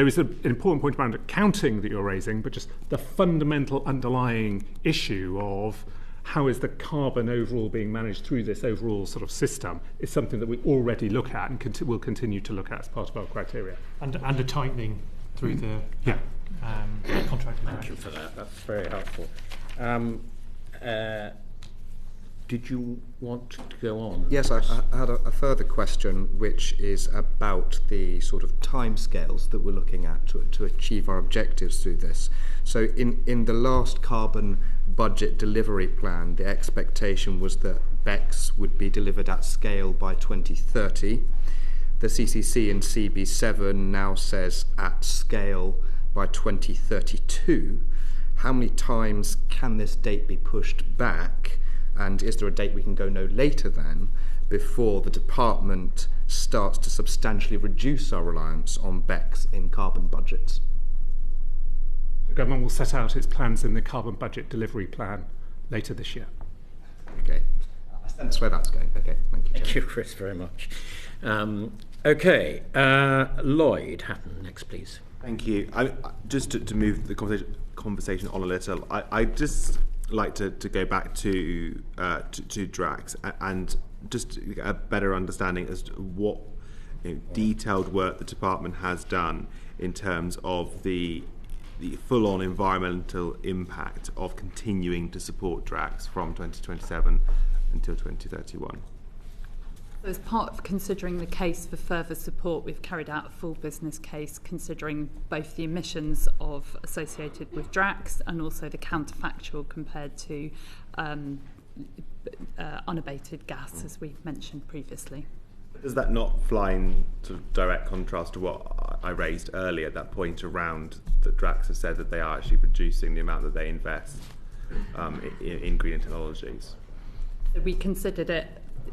is an important point around accounting that you're raising, but just the fundamental underlying issue of how is the carbon overall being managed through this overall sort of system is something that we already look at and will continue to look at as part of our criteria. And a tightening through the contract. Thank you for that. That's very helpful. did you want to go on? Yes, I had a further question, which is about the sort of timescales that we're looking at to achieve our objectives through this. So in the last carbon budget delivery plan, the expectation was that BECCS would be delivered at scale by 2030. The CCC in CB7 now says at scale by 2032. How many times can this date be pushed back? And is there a date we can go no later than before the department starts to substantially reduce our reliance on BECCS in carbon budgets? The government will set out its plans in the carbon budget delivery plan later this year. Okay, that's where that's going. Okay, thank you. Thank you, Chris, very much. Lloyd Hatton, next, please. Thank you. Just to move the conversation on a little, I'd just like to go back to Drax and just get a better understanding as to what detailed work the department has done in terms of the full-on environmental impact of continuing to support Drax from 2027 until 2031. As part of considering the case for further support, we've carried out a full business case considering both the emissions associated with Drax and also the counterfactual compared to unabated gas, as we mentioned previously. Does that not fly in sort of direct contrast to what I raised earlier, that point around that Drax has said that they are actually reducing the amount that they invest in green technologies? So we considered it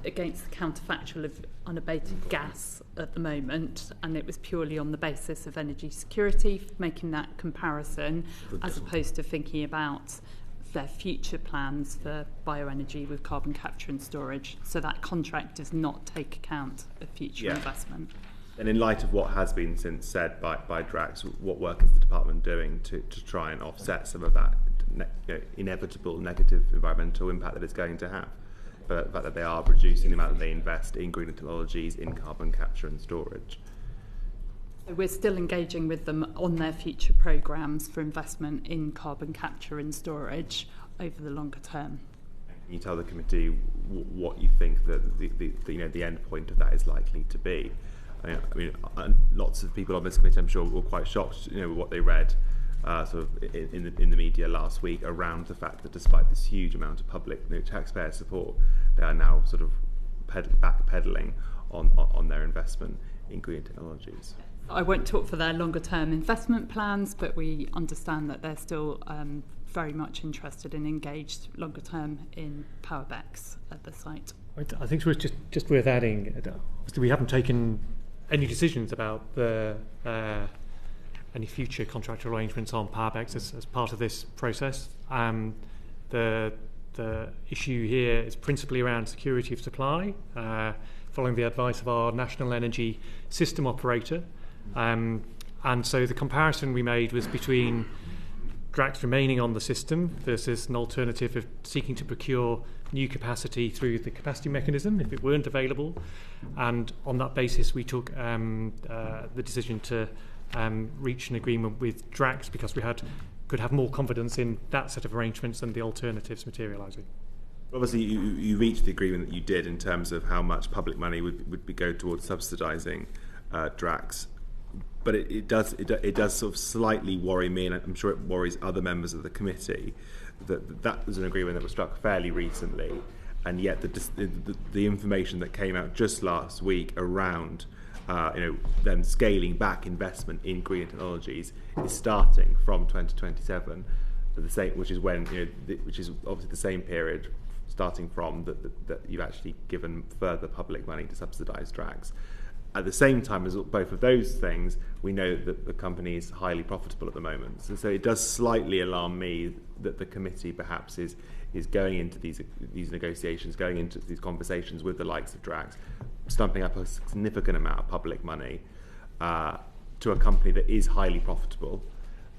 against the counterfactual of unabated gas at the moment, and it was purely on the basis of energy security, making that comparison, as opposed to thinking about their future plans for bioenergy with carbon capture and storage. So that contract does not take account of future investment. And in light of what has been since said by Drax, what work is the department doing to try and offset some of that inevitable negative environmental impact that it's going to have? The fact that they are reducing the amount that they invest in green technologies, in carbon capture and storage. So we're still engaging with them on their future programmes for investment in carbon capture and storage over the longer term. Can you tell the committee what you think that the end point of that is likely to be? I mean, lots of people on this committee, I'm sure, were quite shocked, with what they read sort of in the media last week around the fact that despite this huge amount of public taxpayer support, they are now sort of backpedaling on their investment in green technologies. I won't talk for their longer term investment plans, but we understand that they're still very much interested and engaged longer term in power BECCS at the site. I think it's just worth adding, obviously we haven't taken any decisions about any future contractual arrangements on power BECCS as part of this process. The issue here is principally around security of supply, following the advice of our National Energy System Operator. And so the comparison we made was between Drax remaining on the system versus an alternative of seeking to procure new capacity through the capacity mechanism if it weren't available. And on that basis, we took the decision to reach an agreement with Drax because we could have more confidence in that set of arrangements than the alternatives materialising. Obviously, you reached the agreement that you did in terms of how much public money would go towards subsidising Drax, but it does sort of slightly worry me, and I'm sure it worries other members of the committee, that was an agreement that was struck fairly recently, and yet the information that came out just last week around them scaling back investment in green technologies is starting from 2027, which is obviously the same period starting from that you've actually given further public money to subsidise Drax. At the same time as both of those things, we know that the company is highly profitable at the moment. So it does slightly alarm me that the committee perhaps is going into these negotiations, going into these conversations with the likes of Drax, stumping up a significant amount of public money to a company that is highly profitable,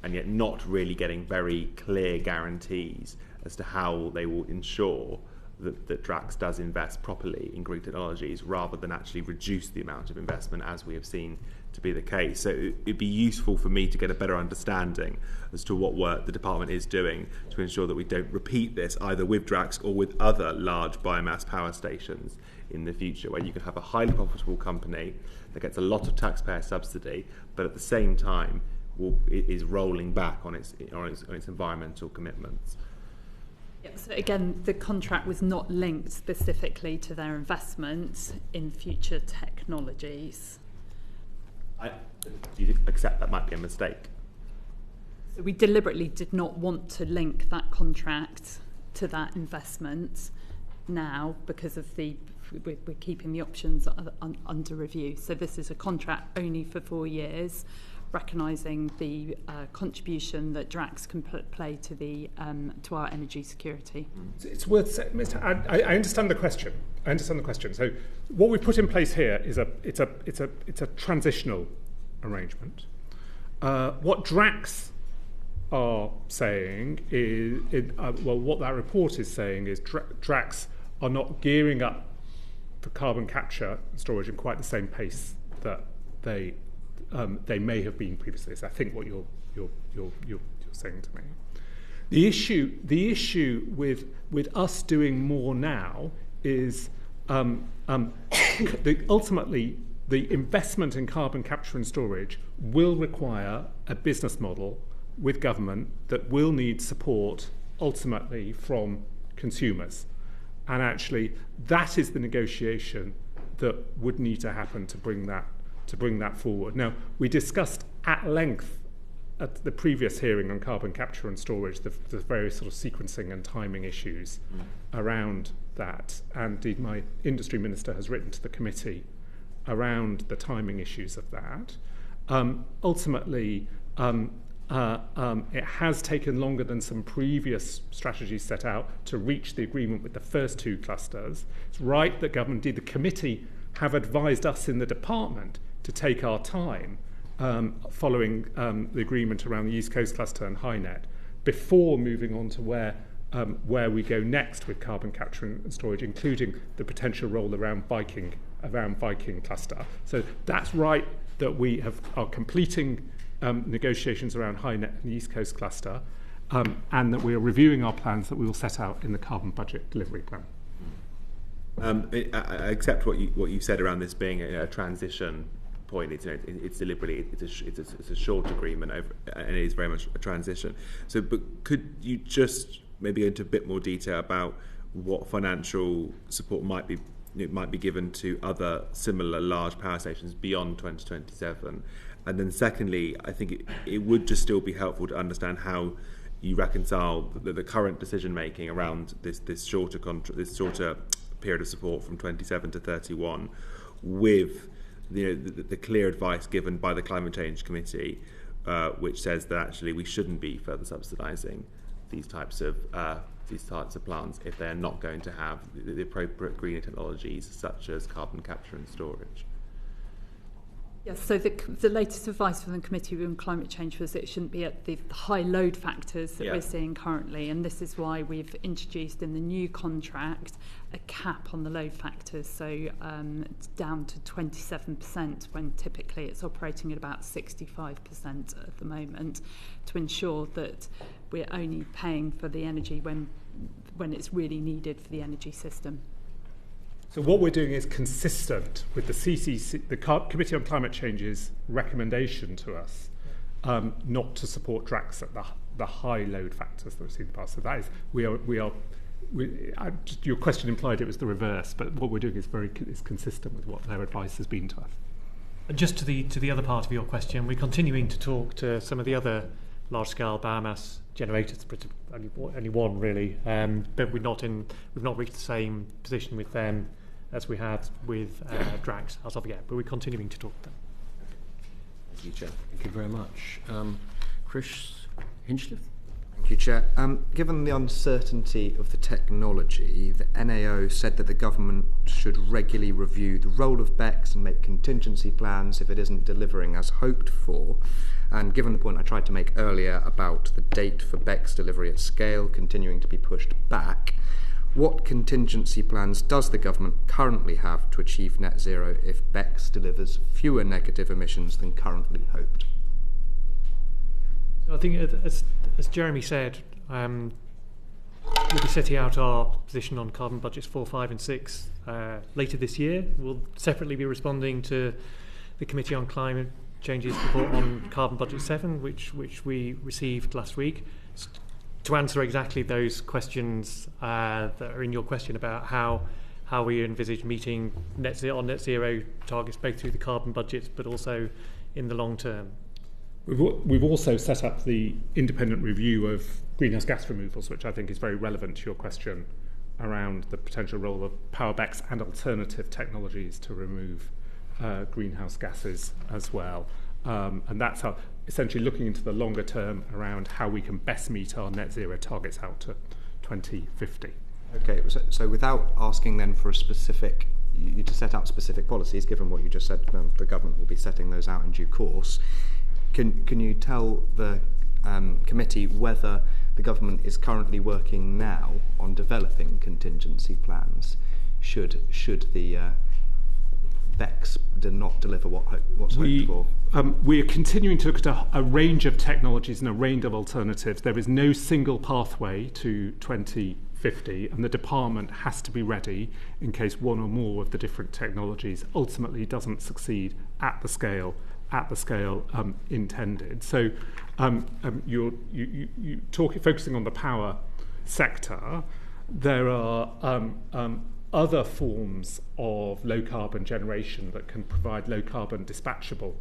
and yet not really getting very clear guarantees as to how they will ensure that Drax does invest properly in green technologies rather than actually reduce the amount of investment as we have seen to be the case. So it'd be useful for me to get a better understanding as to what work the department is doing to ensure that we don't repeat this either with Drax or with other large biomass power stations in the future, where you can have a highly profitable company that gets a lot of taxpayer subsidy, but at the same time is rolling back on its environmental commitments. Yeah, so again, the contract was not linked specifically to their investment in future technologies. Do you accept that might be a mistake? So we deliberately did not want to link that contract to that investment now because of we're keeping the options under review. So this is a contract only for 4 years, recognising the contribution that Drax can play to our energy security. It's worth saying, I understand the question. So what we've put in place here is it's a transitional arrangement. What Drax are saying is, what that report is saying is Drax are not gearing up for carbon capture and storage in quite the same pace that they may have been previously. So I think what you're saying to me. The issue with us doing more now is ultimately the investment in carbon capture and storage will require a business model with government that will need support ultimately from consumers. And actually that is the negotiation that would need to happen to bring that forward. Now, we discussed at length at the previous hearing on carbon capture and storage the various sort of sequencing and timing issues around that. And indeed, my industry minister has written to the committee around the timing issues of that. Ultimately, it has taken longer than some previous strategies set out to reach the agreement with the first 2 clusters. It's right that government, indeed the committee, have advised us in the department to take our time following the agreement around the East Coast cluster and HyNet before moving on to where we go next with carbon capture and storage, including the potential role around Viking cluster. So that's right that we are completing negotiations around HyNet and the East Coast cluster, and that we are reviewing our plans that we will set out in the carbon budget delivery plan. I accept what you said around this being a transition point. It's deliberately it's a short agreement and it is very much a transition. So, but could you just maybe go into a bit more detail about what financial support might be given to other similar large power stations beyond 2027? And then secondly, I think it would just still be helpful to understand how you reconcile the current decision making around this shorter period of support from 27 to 31 with the clear advice given by the Climate Change Committee, which says that actually we shouldn't be further subsidising these types of plants if they're not going to have the appropriate greener technologies such as carbon capture and storage. Yes, so the latest advice from the Committee on Climate Change was it shouldn't be at the high load factors that we're seeing currently, and this is why we've introduced in the new contract a cap on the load factors, so it's down to 27% when typically it's operating at about 65% at the moment, to ensure that we're only paying for the energy when it's really needed for the energy system. So what we're doing is consistent with the CCC, the Committee on Climate Change's recommendation to us not to support Drax at the high load factors that we've seen in the past. So that is, your question implied it was the reverse, but what we're doing is consistent with what their advice has been to us. And just to the other part of your question, we're continuing to talk to some of the other large-scale biomass generators, but only one really, but we've not reached the same position with them as we had with Drax as of yet, but we're continuing to talk to them. Thank you, Chair. Thank you very much. Chris Hinchliffe? Thank you, Chair. Given the uncertainty of the technology, the NAO said that the government should regularly review the role of BECCS and make contingency plans if it isn't delivering as hoped for. And given the point I tried to make earlier about the date for BECCS delivery at scale continuing to be pushed back, what contingency plans does the government currently have to achieve net zero if BECCS delivers fewer negative emissions than currently hoped? I think, as Jeremy said, we'll be setting out our position on carbon budgets 4, 5 and 6 later this year. We'll separately be responding to the Committee on Climate Change's report on carbon budget 7, which we received last week, to answer exactly those questions that are in your question about how we envisage meeting net zero targets, both through the carbon budgets but also in the long term. We've also set up the independent review of greenhouse gas removals, which I think is very relevant to your question around the potential role of power BECCS and alternative technologies to remove greenhouse gases as well. And that's how, essentially looking into the longer term around how we can best meet our net zero targets out to 2050. Okay, so without asking then for a specific, you to set out specific policies, given what you just said, the government will be setting those out in due course. Can you tell the committee whether the government is currently working now on developing contingency plans should the BECCS did not deliver what's hoped for? We are continuing to look at a range of technologies and a range of alternatives. There is no single pathway to 2050, and the department has to be ready in case one or more of the different technologies ultimately doesn't succeed at the scale intended. So you're focusing on the power sector. There are other forms of low carbon generation that can provide low carbon dispatchable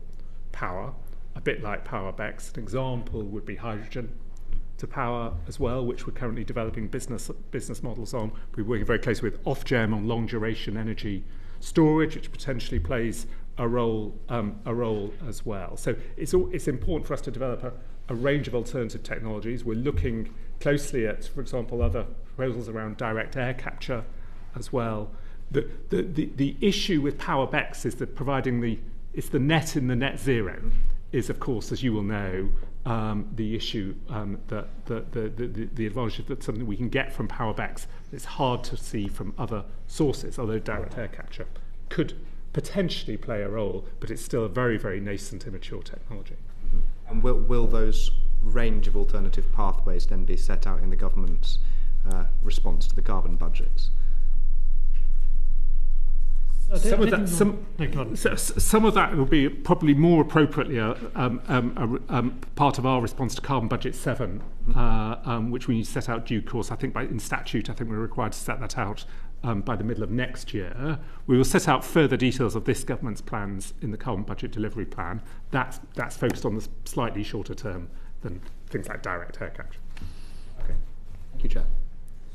power, a bit like power BECCS. An example would be hydrogen to power as well, which we're currently developing business models on. We're working very closely with Ofgem on long duration energy storage, which potentially plays a role as well. So it's important for us to develop a range of alternative technologies. We're looking closely at, for example, other proposals around direct air capture as well. The issue with power BECCS is that it's the net in the net zero is, of course, as you will know, the issue that the advantage that something we can get from power BECCS is hard to see from other sources, although direct air capture could potentially play a role, but it's still a very, very nascent, immature technology. And will those range of alternative pathways then be set out in the government's response to the carbon budgets? Some of that will be probably more appropriately part of our response to carbon budget 7, which we need to set out due course. I think in statute, I think we're required to set that out by the middle of next year. We will set out further details of this government's plans in the carbon budget delivery plan. That's focused on the slightly shorter term than things like direct air capture. Okay, thank you, Chair.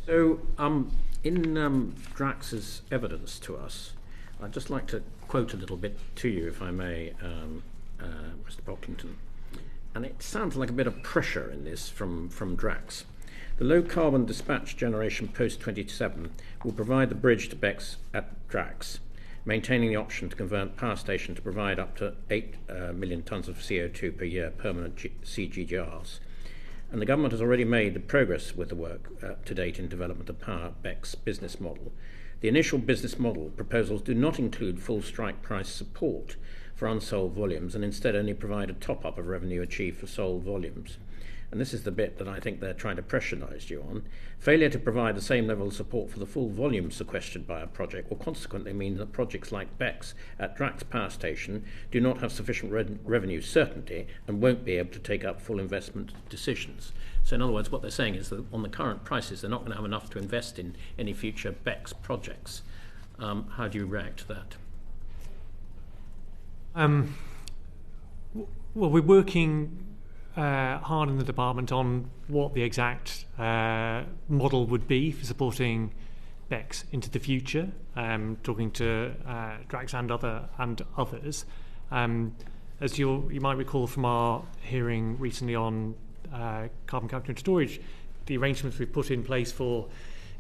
So in Drax's evidence to us, I'd just like to quote a little bit to you, if I may, Mr. Pocklington. And it sounds like a bit of pressure in this from Drax. The low-carbon dispatch generation post-27 will provide the bridge to BECCS at Drax, maintaining the option to convert power station to provide up to 8 million tonnes of CO2 per year permanent CGGRs. And the government has already made the progress with the work to date in development of power BECCS business model. The initial business model proposals do not include full strike price support for unsold volumes and instead only provide a top-up of revenue achieved for sold volumes. And this is the bit that I think they're trying to pressurise you on. Failure to provide the same level of support for the full volume sequestered by a project will consequently mean that projects like BECCS at Drax Power Station do not have sufficient revenue certainty and won't be able to take up full investment decisions. So in other words, what they're saying is that on the current prices, they're not going to have enough to invest in any future BECCS projects. How do you react to that? Well, we're working hard in the department on what the exact model would be for supporting BECCS into the future, talking to Drax and others. As you might recall from our hearing recently on carbon capture and storage, the arrangements we've put in place for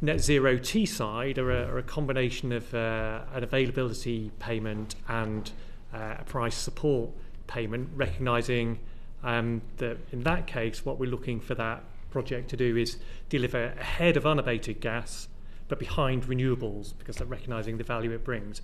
net zero Teesside are a combination of an availability payment and a price support payment, recognising that in that case what we're looking for that project to do is deliver ahead of unabated gas but behind renewables, because they're recognising the value it brings.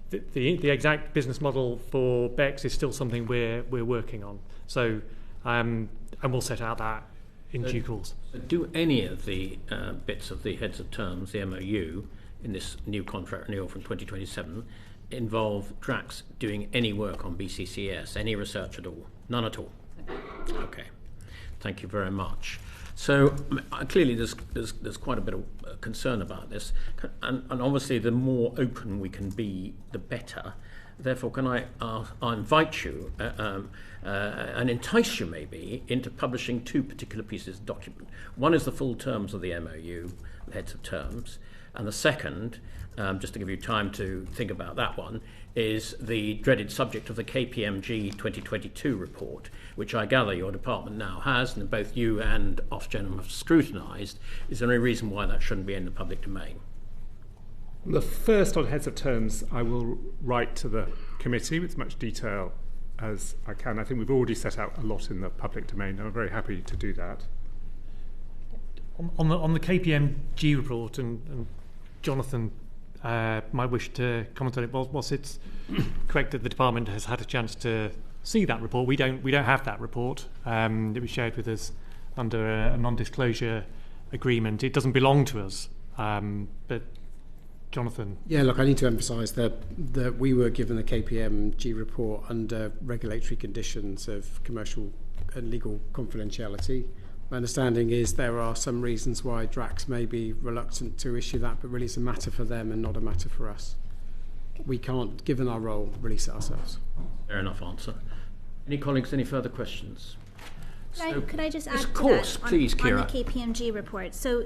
The exact business model for BECCS is still something we're working on. So, and we'll set out that in due course. Do any of the bits of the heads of terms, the MOU, in this new contract renewal from 2027, involve Drax doing any work on BCCS, any research at all? None at all? Okay. Thank you very much. So clearly there's quite a bit of concern about this, and obviously the more open we can be, the better. Therefore, can I invite you and entice you maybe into publishing two particular pieces of document. One is the full terms of the MOU, the heads of terms, and the second, just to give you time to think about that one, is the dreaded subject of the KPMG 2022 report, which I gather your department now has, and both you and Ofgem have scrutinised. Is there any reason why that shouldn't be in the public domain? The first on heads of terms I will write to the committee with as much detail as I can. I think we've already set out a lot in the public domain, and I'm very happy to do that. On the KPMG report, and Jonathan might wish to comment on it. Whilst it's correct that the department has had a chance to see that report, we don't have that report. It was shared with us under a non-disclosure agreement. It doesn't belong to us. But Jonathan. Yeah, look, I need to emphasise that we were given the KPMG report under regulatory conditions of commercial and legal confidentiality. My understanding is there are some reasons why Drax may be reluctant to issue that, but really it's a matter for them and not a matter for us. We can't, given our role, release it ourselves. Fair enough answer. Any colleagues, any further questions? Could I just add of course, please, Kiera. On the KPMG report? So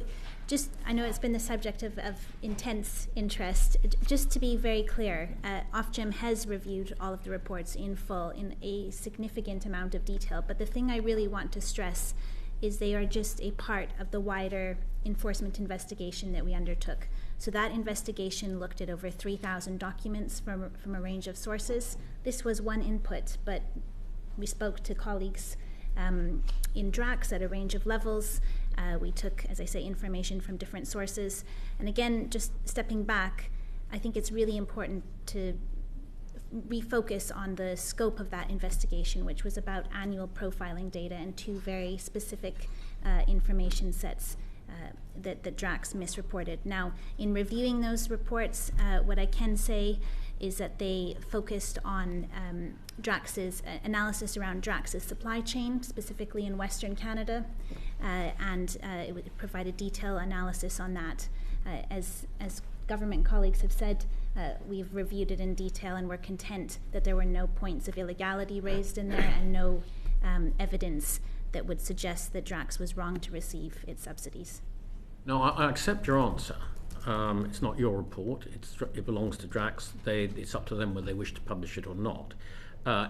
I know it's been the subject of intense interest. Just to be very clear, Ofgem has reviewed all of the reports in full in a significant amount of detail, but the thing I really want to stress is they are just a part of the wider enforcement investigation that we undertook. So that investigation looked at over 3,000 documents from a range of sources. This was one input, but we spoke to colleagues in Drax at a range of levels. We took, as I say, information from different sources. And again, just stepping back, I think it's really important to refocus on the scope of that investigation, which was about annual profiling data and two very specific information sets that Drax misreported. Now, in reviewing those reports, what I can say is that they focused on Drax's analysis around Drax's supply chain, specifically in Western Canada, and it would provide a detailed analysis on that. As government colleagues have said, we've reviewed it in detail, and we're content that there were no points of illegality raised in there and no evidence that would suggest that Drax was wrong to receive its subsidies. No, I accept your answer. It's not your report. It belongs to Drax. It's up to them whether they wish to publish it or not.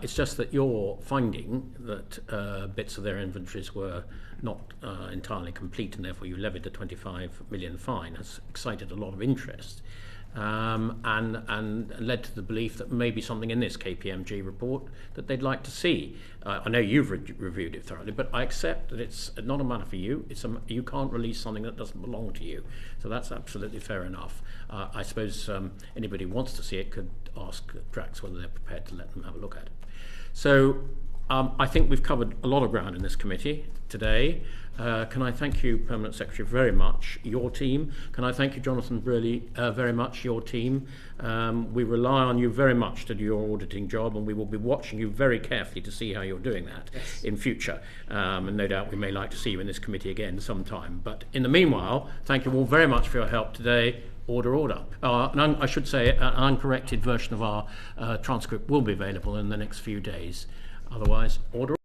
It's just that your finding that bits of their inventories were not entirely complete, and therefore you levied the 25 million fine, has excited a lot of interest and led to the belief that maybe something in this KPMG report that they'd like to see. I know you've reviewed it thoroughly, but I accept that it's not a matter for you. You can't release something that doesn't belong to you. So that's absolutely fair enough. I suppose anybody who wants to see it could ask Drax whether they're prepared to let them have a look at it. So I think we've covered a lot of ground in this committee today. Can I thank you, Permanent Secretary, very much, your team. Can I thank you, Jonathan Brearley, very much, your team. We rely on you very much to do your auditing job, and we will be watching you very carefully to see how you're doing that in future. And no doubt we may like to see you in this committee again sometime. But in the meanwhile, thank you all very much for your help today. Order. I should say an uncorrected version of our transcript will be available in the next few days. Otherwise, order.